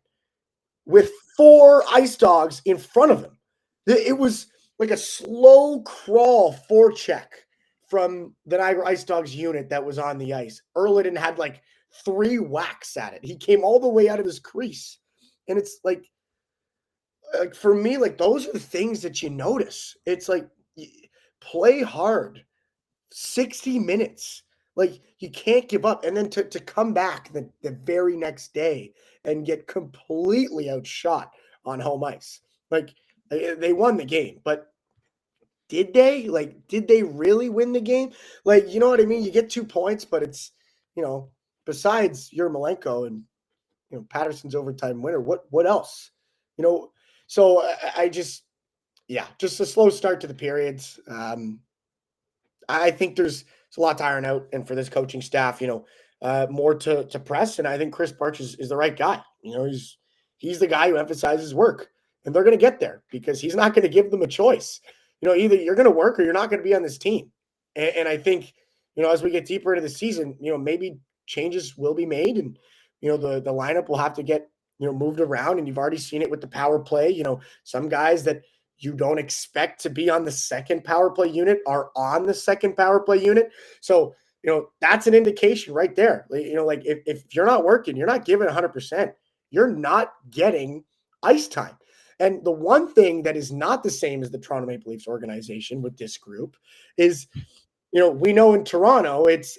with 4 IceDogs in front of him. It was like a slow crawl forecheck from the Niagara IceDogs unit that was on the ice. Erliden had like 3 whacks at it. He came all the way out of his crease. And it's like for me, like those are the things that you notice. It's like play hard, 60 minutes. Like you can't give up. And then to come back the very next day and get completely outshot on home ice. Like they won the game, but did they? Like, did they really win the game? Like, you know what I mean? You get 2 points, but it's, besides Yermolenko and, Patterson's overtime winner, what else? So I just a slow start to the periods. I think there's a lot to iron out, and for this coaching staff, more to press. And I think Krys Barch is the right guy. He's the guy who emphasizes work, and they're going to get there because he's not going to give them a choice. Either you're going to work or you're not going to be on this team. And I think, as we get deeper into the season, maybe changes will be made, and, the lineup will have to get, moved around. And you've already seen it with the power play. Some guys that you don't expect to be on the second power play unit are on the second power play unit. So, that's an indication right there. Like if you're not working, you're not giving 100%, you're not getting ice time. And the one thing that is not the same as the Toronto Maple Leafs organization with this group is, we know in Toronto, it's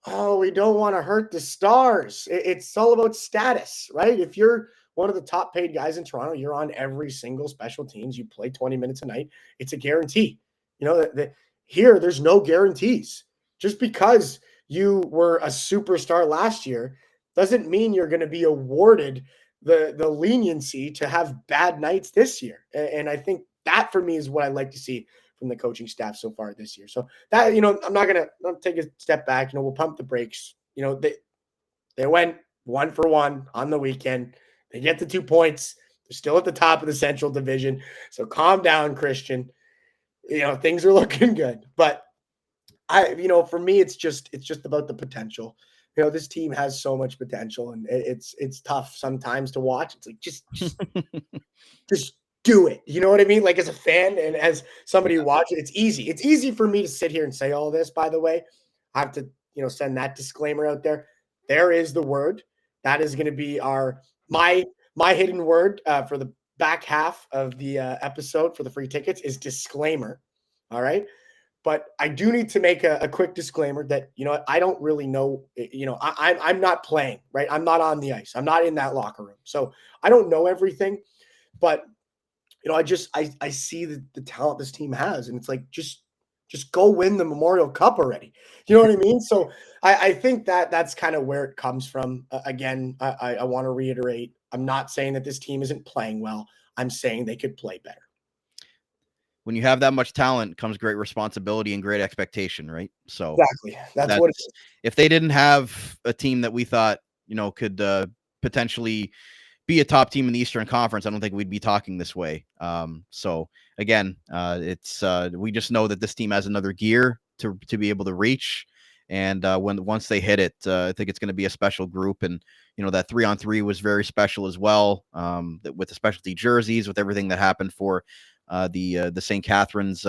we don't want to hurt the stars. It's all about status, right? If you're one of the top paid guys in Toronto, you're on every single special teams. You play 20 minutes a night. It's a guarantee. Here, there's no guarantees. Just because you were a superstar last year doesn't mean you're going to be awarded the leniency to have bad nights this year. And I think that for me is what I like to see from the coaching staff so far this year. So that, I'm not going to take a step back. We'll pump the brakes. They went 1 for 1 on the weekend. They get the 2 points. They're still at the top of the Central Division. So calm down, Christian. Things are looking good. But for me, it's just about the potential. This team has so much potential, and it's tough sometimes to watch. It's like, just do it. You know what I mean? Like as a fan and as somebody who watches it, it's easy. It's easy for me to sit here and say all this, by the way. I have to, send that disclaimer out there. There is the word. That is going to be my hidden word for the back half of the episode for the free tickets is disclaimer. All right. But I do need to make a quick disclaimer that, I don't really know, I'm not playing, right? I'm not on the ice. I'm not in that locker room. So I don't know everything, but, I see the talent this team has. And it's like, just Just go win the Memorial Cup already. You know what I mean? So I think that's kind of where it comes from. Again, I want to reiterate, I'm not saying that this team isn't playing well. I'm saying they could play better. When you have that much talent comes great responsibility and great expectation, right? So Exactly. That's what it is. If they didn't have a team that we thought, could potentially be a top team in the Eastern Conference, I don't think we'd be talking this way. So again, we just know that this team has another gear to be able to reach. And once they hit it, I think it's going to be a special group. And, that 3-on-3 was very special as well, with the specialty jerseys, with everything that happened for the St. Catharines,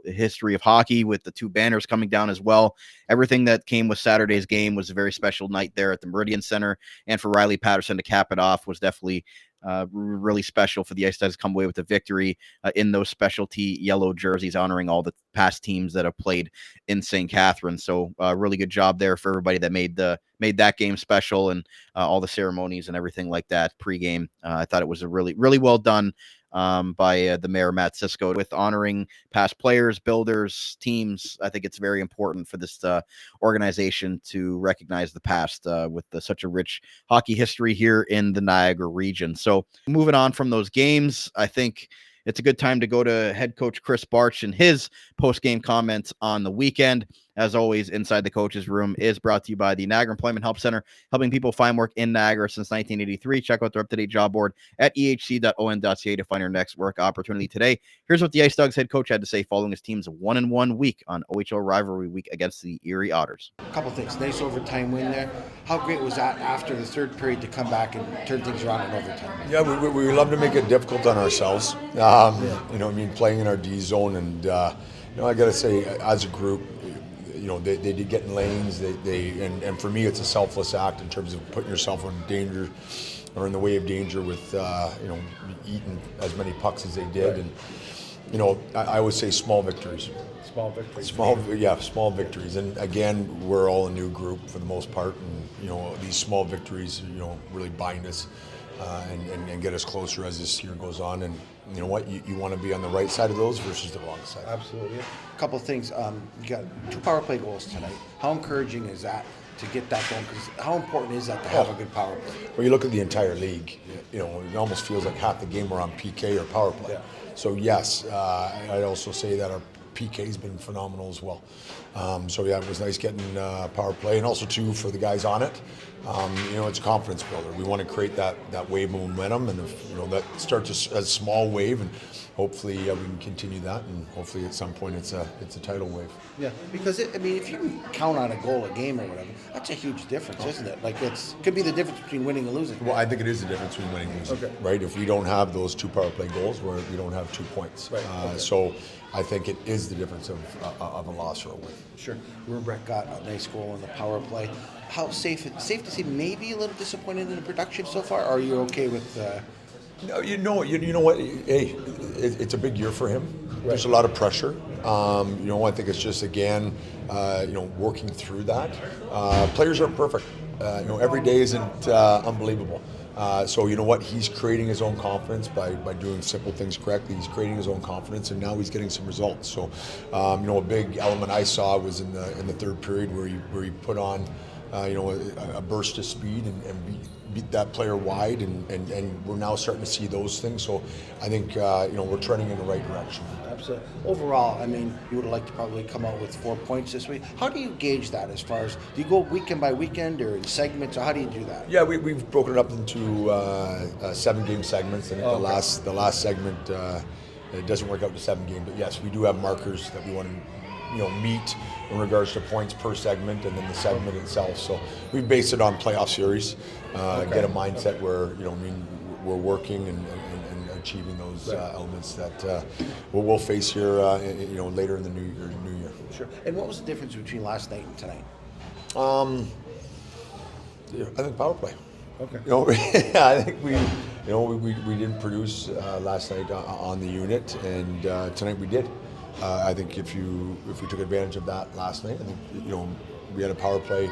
history of hockey, with the 2 banners coming down as well. Everything that came with Saturday's game was a very special night there at the Meridian Center. And for Riley Patterson to cap it off was definitely really special for the IceDogs to come away with a victory in those specialty yellow jerseys, honoring all the past teams that have played in St. Catharines. So really good job there for everybody that made that game special, and all the ceremonies and everything like that pregame. I thought it was a really, really well done by the mayor, Matt Cisco, with honoring past players, builders, teams. I think it's very important for this organization to recognize the past with such a rich hockey history here in the Niagara region. So moving on from those games, I think it's a good time to go to head coach Krys Barch and his post-game comments on the weekend. As always, Inside the Coach's Room is brought to you by the Niagara Employment Help Center, helping people find work in Niagara since 1983. Check out their up-to-date job board at ehc.on.ca to find your next work opportunity today. Here's what the IceDogs head coach had to say following his team's 1-1 week on OHL Rivalry week against the Erie Otters. A couple things. Nice overtime win there. How great was that after the third period to come back and turn things around in overtime? Yeah, we love to make it difficult on ourselves. Playing in our D zone, and I got to say, as a group, they did get in lanes. And for me, it's a selfless act in terms of putting yourself in danger or in the way of danger with eating as many pucks as they did. And I always say small victories. Small victories. And again, we're all a new group for the most part, and these small victories, really bind us and get us closer as this year goes on. And you know what, you want to be on the right side of those versus the wrong side. Absolutely. A couple of things. You got 2 power play goals tonight. How encouraging is that to get that going? Because how important is that to have a good power play? Well, you look at the entire league, it almost feels like half the game we're on PK or power play. Yeah. So yes, I'd also say that our PK's been phenomenal as well. It was nice getting power play, and also too for the guys on it. It's a confidence builder. We want to create that wave of momentum, and that starts as a small wave, and hopefully we can continue that, and hopefully at some point it's a tidal wave. Yeah, because if you can count on a goal a game or whatever, that's a huge difference, isn't it? Like could be the difference between winning and losing. Well, I think it is the difference between winning and losing. Okay. Right? If we don't have those 2 power play goals, we don't have 2 points. Right. So I think it is the difference of a loss or a win. Sure. Rubrek got a nice goal on the power play. How safe to say maybe a little disappointed in the production so far? Or are you okay with? No, you know what? Hey, it's a big year for him. Right. There's a lot of pressure. I think it's just again, working through that. Players aren't perfect. Every day isn't unbelievable. So you know what? He's creating his own confidence by doing simple things correctly. He's creating his own confidence, and now he's getting some results. So, a big element I saw was in the third period where he put on, a burst of speed and beat that player wide, and we're now starting to see those things. So I think we're trending in the right direction. Absolutely. Overall, you would have liked to probably come out with 4 points this week. How do you gauge that as far as, do you go weekend by weekend or in segments, or how do you do that? Yeah, we've broken it up into 7-game segments. I think the last segment, it doesn't work out to 7 games, but yes, we do have markers that we want to meet in regards to points per segment, and then the segment itself. So we base it on playoff series, get a mindset where we're working and achieving those elements that we'll face here later in the new year. Sure. And what was the difference between last night and tonight? I think power play. Okay. I think we didn't produce last night on the unit, and tonight we did. I think if we took advantage of that last night, I think we had a power play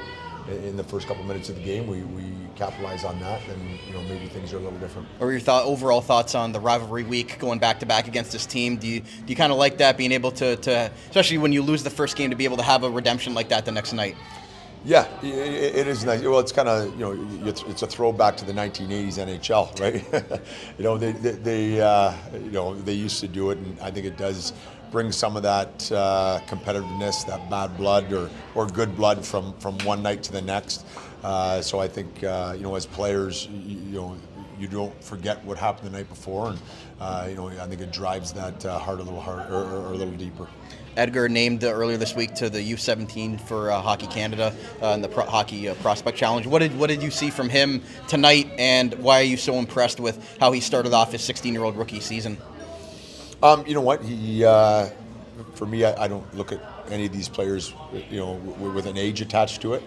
in the first couple minutes of the game, we capitalize on that, and maybe things are a little different. Or your overall thoughts on the rivalry week going back to back against this team? Do you kind of like that, being able to especially when you lose the first game, to be able to have a redemption like that the next night? Yeah, it is nice. Well, it's kind of it's a throwback to the 1980s NHL, right? They used to do it, and I think it does bring some of that competitiveness, that bad blood or good blood from one night to the next. So I think as players, you don't forget what happened the night before, and I think it drives that heart a little harder or a little deeper. Edgar named earlier this week to the U17 for Hockey Canada in the Hockey Prospect Challenge. What did you see from him tonight, and why are you so impressed with how he started off his 16-year-old rookie season? You know what? He, for me, I don't look at any of these players, with an age attached to it.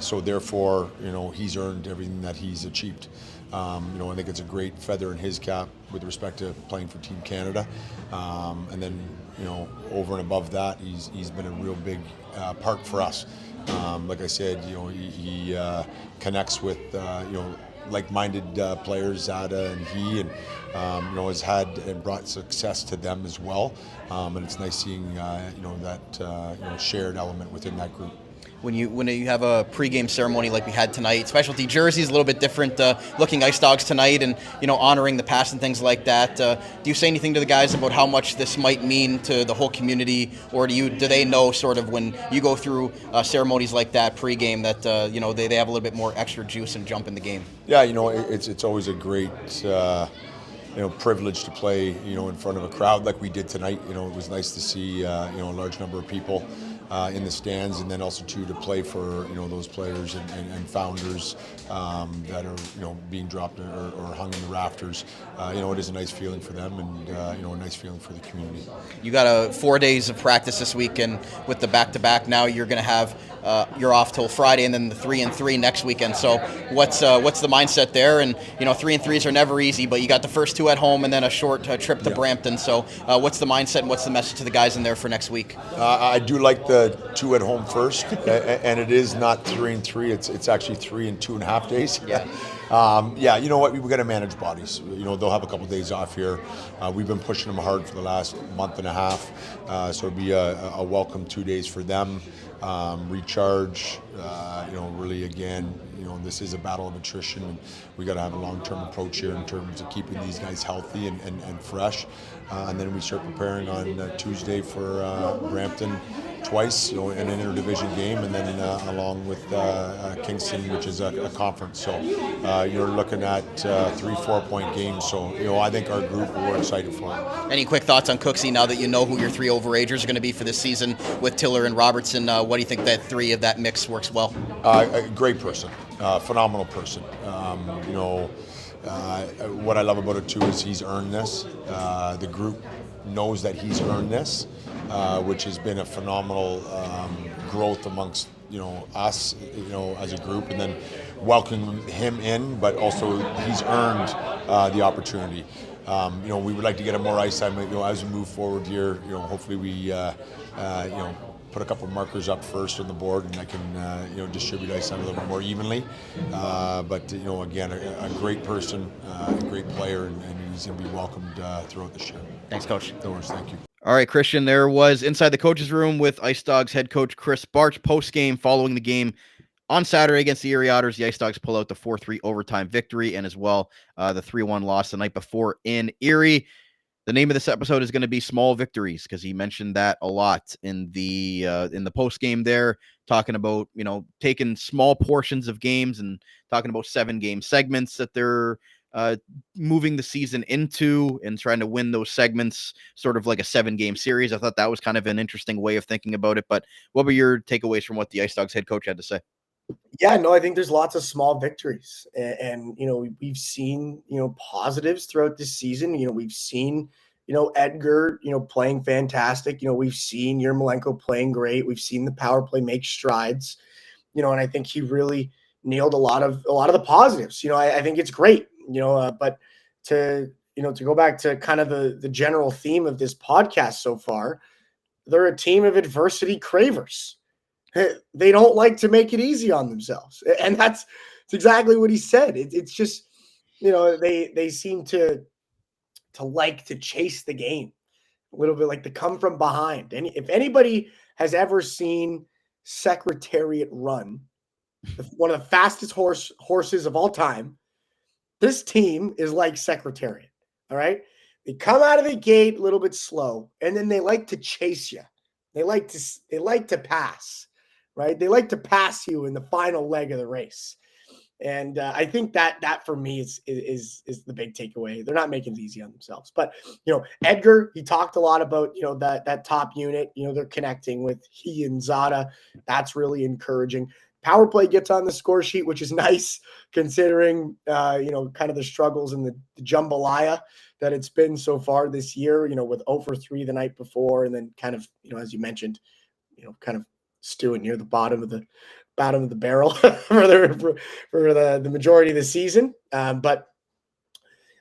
So therefore, he's earned everything that he's achieved. I think it's a great feather in his cap with respect to playing for Team Canada. And then, over and above that, he's been a real big part for us. Like I said, he connects with, like-minded players, Zada and he, and has had and brought success to them as well. And it's nice seeing that shared element within that group. When you have a pregame ceremony like we had tonight, specialty jerseys a little bit different looking Ice Dogs tonight, and honoring the past and things like that. Do you say anything to the guys about how much this might mean to the whole community, or do they know sort of when you go through ceremonies like that pregame that they have a little bit more extra juice and jump in the game? Yeah, it's always a great privilege to play in front of a crowd like we did tonight. It was nice to see a large number of people in the stands, and then also to play for those players and founders that are being dropped or hung in the rafters. It is a nice feeling for them, and a nice feeling for the community. You got 4 days of practice this week, and with the back-to-back now, you're going to have you're off till Friday, and then the 3-3 next weekend. So what's the mindset there? And 3-3s are never easy, but you got the first two at home, and then a short trip to Brampton. So what's the mindset, and what's the message to the guys in there for next week? I do like the 2 at home first, and it is not 3-3. It's actually 3 and 2.5 days. Yeah. You know what? We've got to manage bodies. They'll have a couple of days off here. We've been pushing them hard for the last month and a half, so it'll be a welcome 2 days for them. Recharge. Really again, this is a battle of attrition, and we got to have a long-term approach here in terms of keeping these guys healthy and fresh. And then we start preparing on Tuesday for Brampton twice, in an interdivision game, and then along with Kingston, which is a conference. So you're looking at 3-4 point games. So I think our group, we're excited for it. Any quick thoughts on Cooksey now that you know who your 3 overagers are going to be for this season with Tiller and Robertson? What do you think that 3 of that mix works well? A great person, phenomenal person. What I love about it too is he's earned this. The group knows that he's earned this, which has been a phenomenal growth amongst us, as a group, and then welcoming him in, but also he's earned the opportunity. We would like to get him more ice time. As we move forward here, hopefully we put a couple of markers up first on the board, and I can distribute ice time a little bit more evenly. But again, a great person, a great player, and he's going to be welcomed throughout the show. Thanks, Coach. No worries, thank you. All right, Christian, there was Inside the Coaches Room with Ice Dogs head coach Krys Barch post-game following the game on Saturday against the Erie Otters. The Ice Dogs pull out the 4-3 overtime victory, and as well the 3-1 loss the night before in Erie. The name of this episode is going to be Small Victories, because he mentioned that a lot in the post-game there, talking about, taking small portions of games and talking about 7-game segments that they're moving the season into and trying to win those segments, sort of like a 7-game series. I thought that was kind of an interesting way of thinking about it. But what were your takeaways from what the Ice Dogs head coach had to say? Yeah, no, I think there's lots of small victories, and we've seen positives throughout this season. We've seen Edgar playing fantastic. We've seen Yermolenko playing great. We've seen the power play make strides. And I think he really nailed a lot of the positives. I think it's great. But to go back to kind of the general theme of this podcast so far, they're a team of adversity cravers. they don't like to make it easy on themselves. And that's exactly what he said. It's just, they seem to like to chase the game a little bit, like to come from behind. And if anybody has ever seen Secretariat run, one of the fastest horses of all time, this team is like Secretariat. All right. They come out of the gate a little bit slow, and then they like to chase you. They like to pass, right? They like to pass you in the final leg of the race. And I think that for me is the big takeaway. They're not making it easy on themselves. But Edgar, he talked a lot about that top unit. They're connecting with he and Zada. That's really encouraging. Power play gets on the score sheet, which is nice considering kind of the struggles and the jambalaya that it's been so far this year. With 0 for 3 the night before, and then kind of as you mentioned, kind of stewing near the bottom of the barrel for the majority of the season. But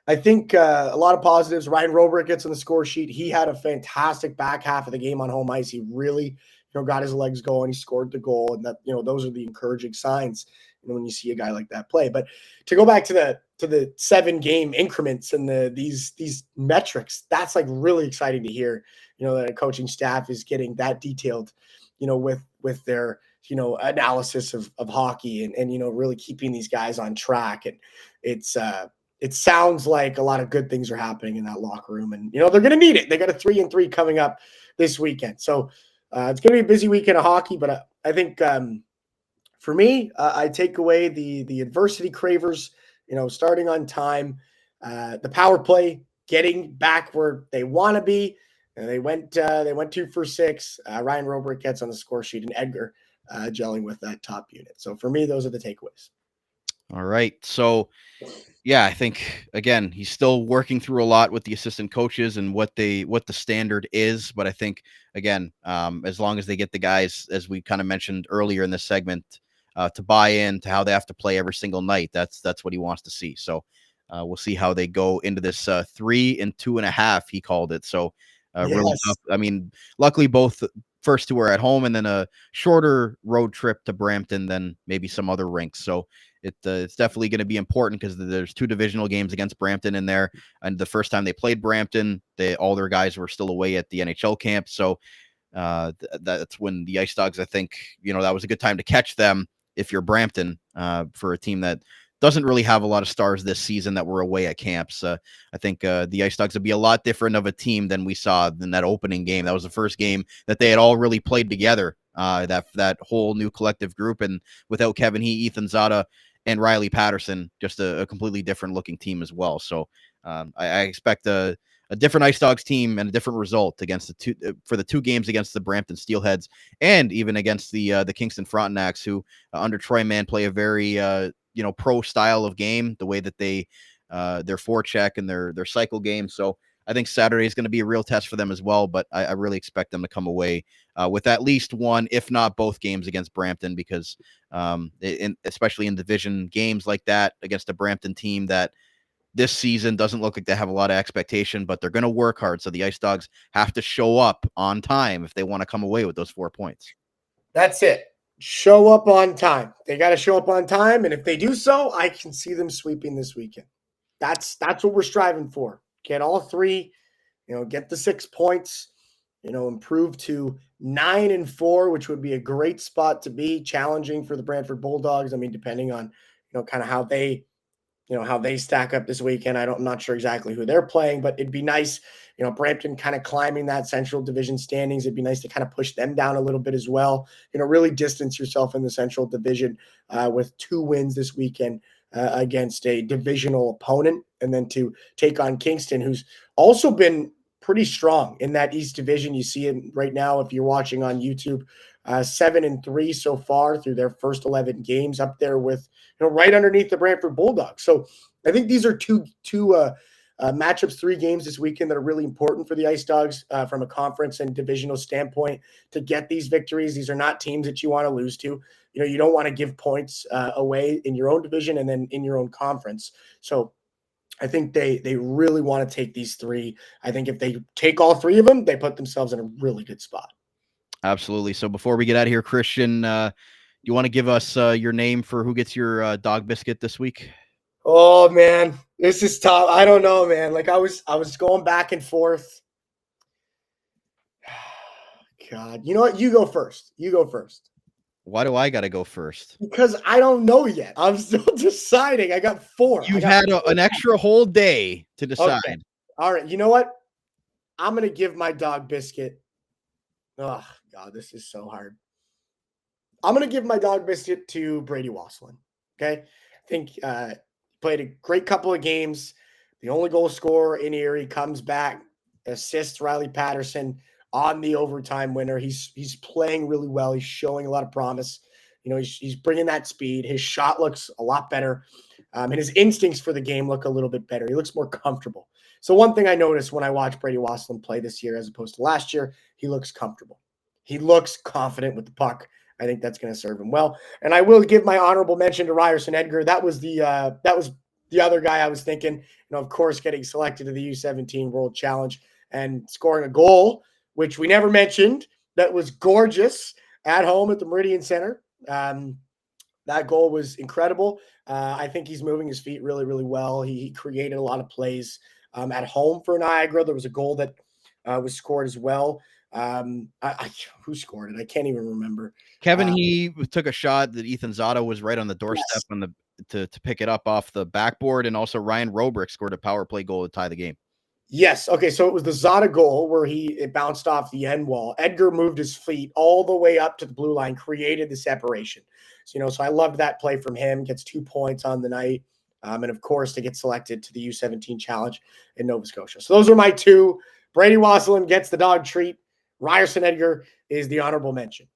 I think a lot of positives. Ryan Roberts gets on the score sheet. He had a fantastic back half of the game on home ice. He really, got his legs going. He scored the goal, and that, those are the encouraging signs, when you see a guy like that play. But to go back to the 7-game increments and these metrics, that's like really exciting to hear, that a coaching staff is getting that detailed, with their, analysis of hockey and really keeping these guys on track. And it sounds like a lot of good things are happening in that locker room, and, they're going to need it. They got a 3-3 coming up this weekend. So it's going to be a busy weekend of hockey, but I think for me, I take away the adversity cravers, starting on time, the power play, getting back where they want to be. And they went 2 for 6. Ryan Roberts gets on the score sheet, and Edgar gelling with that top unit. So for me, those are the takeaways. All right. So, yeah, I think, again, he's still working through a lot with the assistant coaches and what the standard is. But I think, again, as long as they get the guys, as we kind of mentioned earlier in this segment, to buy in to how they have to play every single night, that's what he wants to see. So we'll see how they go into this 3 and 2.5, he called it. So really tough. I mean, luckily both first two are at home, and then a shorter road trip to Brampton than maybe some other rinks. So it's definitely going to be important because there's 2 divisional games against Brampton in there. And the first time they played Brampton, all their guys were still away at the NHL camp. So that's when the IceDogs, I think, that was a good time to catch them if you're Brampton, for a team that doesn't really have a lot of stars this season that were away at camps. I think the IceDogs would be a lot different of a team than we saw in that opening game. That was the first game that they had all really played together, that whole new collective group. And without Kevin He, Ethan Zada, and Riley Patterson, just a completely different looking team as well. So I expect a different IceDogs team and a different result against for the 2 games against the Brampton Steelheads, and even against the Kingston Frontenacs, who under Troy Mann play a very pro style of game, the way that they their forecheck and their cycle game. So I think Saturday is going to be a real test for them as well, but I really expect them to come away with at least one, if not both games against Brampton, because especially in division games like that against a Brampton team that this season doesn't look like they have a lot of expectation, but they're going to work hard. So the IceDogs have to show up on time if they want to come away with those 4 points. That's it. Show up on time. They got to show up on time. And if they do so, I can see them sweeping this weekend. That's what we're striving for. Get all 3, get the 6 points, improve to 9-4, which would be a great spot to be, challenging for the Brantford Bulldogs. I mean, depending on, kind of how they stack up this weekend. I'm not sure exactly who they're playing, but it'd be nice, Brampton kind of climbing that Central Division standings. It'd be nice to kind of push them down a little bit as well. Really distance yourself in the Central Division with 2 wins this weekend against a divisional opponent, and then to take on Kingston, who's also been pretty strong in that East Division. You see it right now if you're watching on YouTube. 7-3 so far through their first 11 games, up there with right underneath the Brantford Bulldogs. So I think these are two matchups, 3 games this weekend that are really important for the IceDogs from a conference and divisional standpoint to get these victories. These are not teams that you want to lose to. You don't want to give points away in your own division and then in your own conference. So I think they really want to take these 3. I think if they take all 3 of them, they put themselves in a really good spot. Absolutely. So before we get out of here, Christian, you want to give us your name for who gets your dog biscuit this week? Oh man, this is tough. I don't know, man. Like I was going back and forth. God, you know what? You go first. You go first. Why do I got to go first? Because I don't know yet. I'm still deciding. I got 4. You've had an extra whole day to decide. Okay. All right. You know what? I'm going to give my dog biscuit. Oh, God, this is so hard. I'm going to give my dog biscuit to Brady Wasselin. Okay. I think played a great couple of games. The only goal scorer in Erie comes back, assists Riley Patterson on the overtime winner. He's playing really well. He's showing a lot of promise. You know, he's bringing that speed. His shot looks a lot better. And his instincts for the game look a little bit better. He looks more comfortable. So one thing I noticed when I watched Brady Wasselin play this year as opposed to last year, he looks comfortable. He looks confident with the puck. I think that's going to serve him well. And I will give my honorable mention to Ryerson Edgar. That was the other guy I was thinking. You know, of course, getting selected to the U17 World Challenge and scoring a goal, which we never mentioned. That was gorgeous at home at the Meridian Center. That goal was incredible. I think he's moving his feet really, really well. He created a lot of plays at home for Niagara. There was a goal that was scored as well. Who scored it? I can't even remember. Kevin, he took a shot that Ethan Zotto was right on the doorstep on the to pick it up off the backboard, and also Ryan Robrick scored a power play goal to tie the game. Yes. Okay. So it was the Zotto goal where it bounced off the end wall. Edgar moved his feet all the way up to the blue line, created the separation. So, so I loved that play from him. Gets 2 points on the night. And of course, to get selected to the U17 Challenge in Nova Scotia. So those are my 2. Brady Wasselin gets the dog treat. Ryerson Edgar is the honorable mention.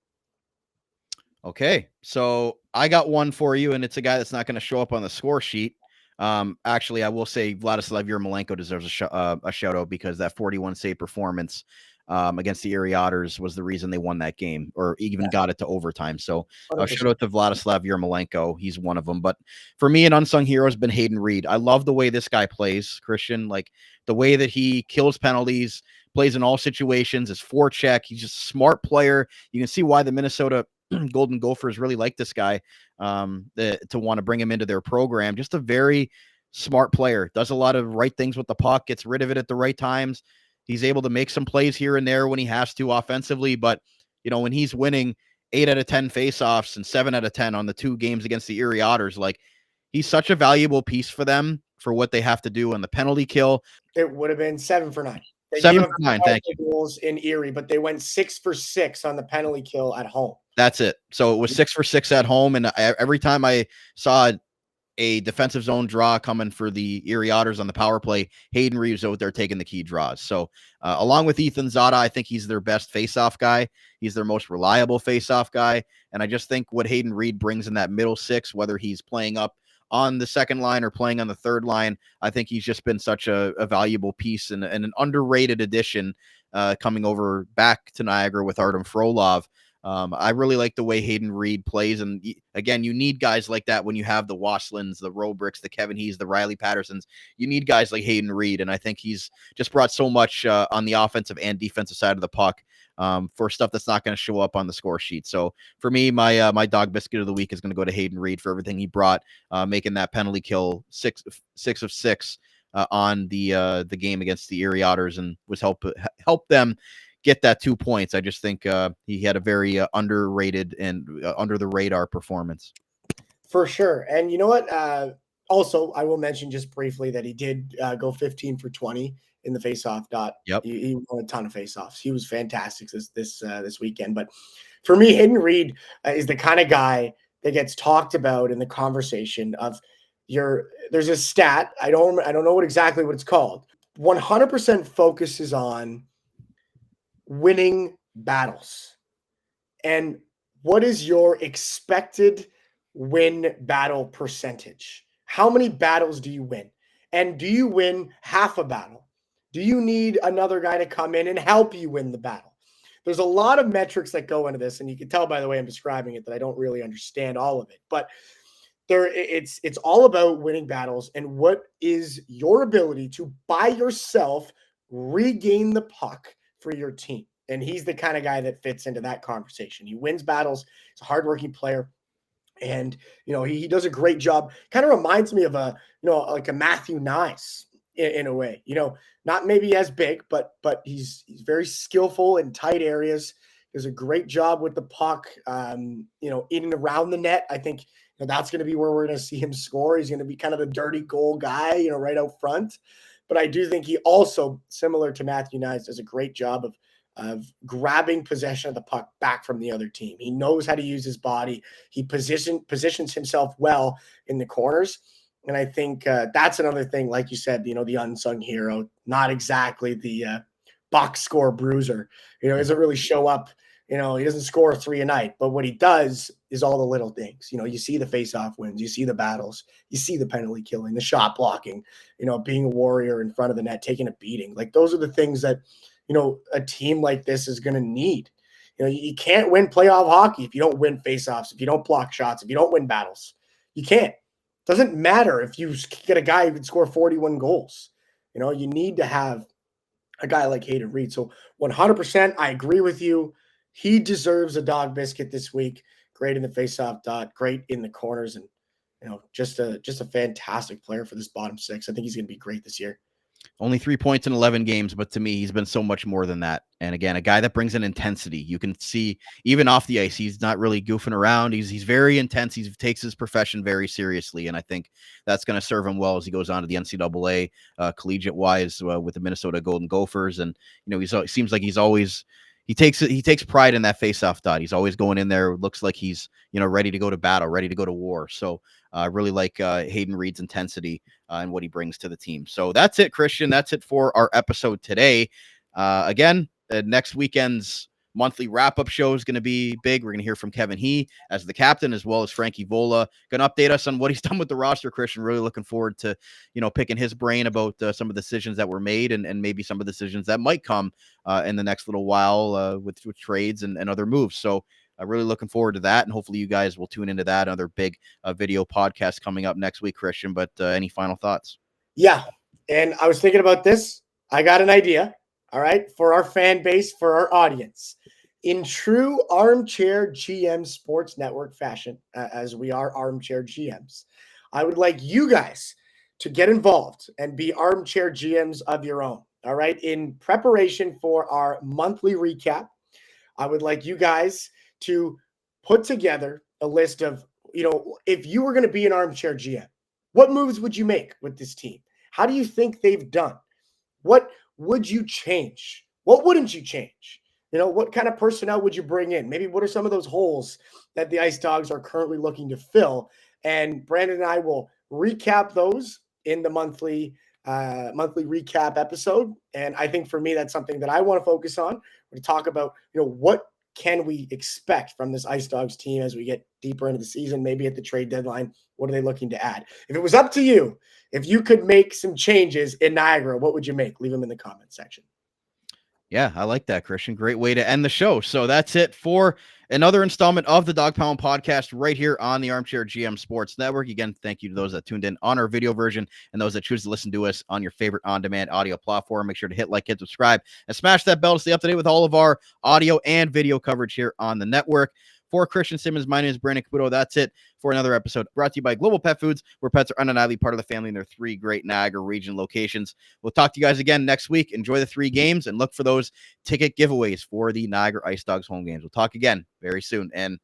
Okay. So I got one for you, and it's a guy that's not going to show up on the score sheet. Actually, I will say Vladislav Yermolenko deserves a shout out because that 41 save performance against the Erie Otters was the reason they won that game, or even got it to overtime. So shout out to Vladislav Yermolenko. He's one of them. But for me, an unsung hero has been Hayden Reed. I love the way this guy plays, Christian, like the way that he kills penalties, plays in all situations, is forecheck. He's just a smart player. You can see why the Minnesota Golden Gophers really like this guy to want to bring him into their program. Just a very smart player, does a lot of right things with the puck, gets rid of it at the right times. He's able to make some plays here and there when he has to offensively, but when he's winning 8 out of 10 faceoffs and 7 out of 10 on the 2 games against the Erie Otters, like he's such a valuable piece for them for what they have to do on the penalty kill. It would have been 7 for 9. They 7 for 9, thank you. Goals in Erie, but they went 6 for 6 on the penalty kill at home. That's it. So it was 6 for 6 at home, and every time I saw a defensive zone draw coming for the Erie Otters on the power play, Hayden Reed was out there taking the key draws. So along with Ethan Zotto, I think he's their best faceoff guy. He's their most reliable faceoff guy, and I just think what Hayden Reed brings in that middle 6, whether he's playing up on the second line or playing on the third line, I think he's just been such a valuable piece and an underrated addition coming over back to Niagara with Artem Frolov. I really like the way Hayden Reed plays. And again, you need guys like that when you have the Wasselins, the Robricks, the Kevin Hees, the Riley Pattersons. You need guys like Hayden Reed. And I think he's just brought so much on the offensive and defensive side of the puck for stuff that's not going to show up on the score sheet. So for me, my dog biscuit of the week is going to go to Hayden Reed for everything he brought, making that penalty kill 6 of 6 on the game against the Erie Otters, and was help them get that 2 points. I just think he had a very underrated and under the radar performance. For sure. And you know what? Also, I will mention just briefly that he did go 15 for 20 in the faceoff dot. Yep. He won a ton of faceoffs. He was fantastic this weekend. But for me, Hayden Reed is the kind of guy that gets talked about in the conversation of there's a stat. I don't know exactly what it's called. 100% focuses on winning battles. And what is your expected win battle percentage? How many battles do you win? And do you win half a battle? Do you need another guy to come in and help you win the battle? There's a lot of metrics that go into this, and you can tell by the way I'm describing it that I don't really understand all of it. But it's all about winning battles and what is your ability to by yourself regain the puck for your team. And he's the kind of guy that fits into that conversation. He wins battles. He's a hardworking player. And, he does a great job. Kind of reminds me of like a Matthew Nyes in a way, not maybe as big, but he's very skillful in tight areas. Does a great job with the puck, in and around the net. I think that's going to be where we're going to see him score. He's going to be kind of the dirty goal guy, right out front. But I do think he also, similar to Matthew Nyes, does a great job of grabbing possession of the puck back from the other team. He knows how to use his body. He positions himself well in the corners. And I think that's another thing, like you said, the unsung hero, not exactly the box score bruiser. He doesn't really show up. He doesn't score 3 a night, but what he does is all the little things. You see the face-off wins, you see the battles, you see the penalty killing, the shot blocking, being a warrior in front of the net, taking a beating. Like those are the things that, a team like this is going to need. You can't win playoff hockey if you don't win face-offs, if you don't block shots, if you don't win battles. You can't. Doesn't matter if you get a guy who can score 41 goals. You need to have a guy like Hayden Reed. So 100%, I agree with you. He deserves a dog biscuit this week. Great in the faceoff dot, great in the corners, and just a fantastic player for this bottom six. I think he's going to be great this year. Only 3 points in 11 games, but to me, he's been so much more than that. And again, a guy that brings an intensity. You can see even off the ice, he's not really goofing around. He's very intense. He takes his profession very seriously, and I think that's going to serve him well as he goes on to the NCAA collegiate-wise with the Minnesota Golden Gophers. And it seems like he takes pride in that faceoff dot. He's always going in there. Looks like he's ready to go to battle, ready to go to war. So I really like Hayden Reed's intensity and what he brings to the team. So that's it, Christian. That's it for our episode today. Again, next weekend's monthly wrap-up show is going to be big. We're going to hear from Kevin He as the captain, as well as Frankie Vola. Going to update us on what he's done with the roster, Christian. Really looking forward to, picking his brain about some of the decisions that were made and maybe some of the decisions that might come in the next little while with trades and other moves. So really looking forward to that. And hopefully you guys will tune into that. Another big video podcast coming up next week, Christian. But any final thoughts? Yeah. And I was thinking about this. I got an idea. All right. For our fan base, for our audience. In true Armchair GM Sports Network fashion, as we are Armchair GMs, I would like you guys to get involved and be Armchair GMs of your own. All right. In preparation for our monthly recap, I would like you guys to put together a list of, if you were going to be an Armchair GM, what moves would you make with this team? How do you think they've done? What would you change? What wouldn't you change? What kind of personnel would you bring in? Maybe what are some of those holes that the IceDogs are currently looking to fill? And Brandon and I will recap those in the monthly recap episode. And I think for me, that's something that I want to focus on. We're to talk about, what can we expect from this IceDogs team as we get deeper into the season, maybe at the trade deadline? What are they looking to add? If it was up to you, if you could make some changes in Niagara, what would you make? Leave them in the comment section. Yeah, I like that, Christian. Great way to end the show. So that's it for another installment of the Dog Pound podcast right here on the Armchair GM Sports Network. Again, thank you to those that tuned in on our video version and those that choose to listen to us on your favorite on-demand audio platform. Make sure to hit like, hit subscribe, and smash that bell to stay up to date with all of our audio and video coverage here on the network. For Christian Simmons, my name is Brandon Caputo. That's it for another episode brought to you by Global Pet Foods, where pets are undeniably part of the family in their 3 great Niagara region locations. We'll talk to you guys again next week. Enjoy the 3 games and look for those ticket giveaways for the Niagara IceDogs home games. We'll talk again very soon. And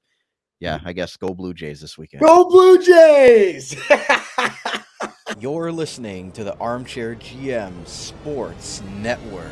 yeah, I guess go Blue Jays this weekend. Go Blue Jays! You're listening to the Armchair GM Sports Network.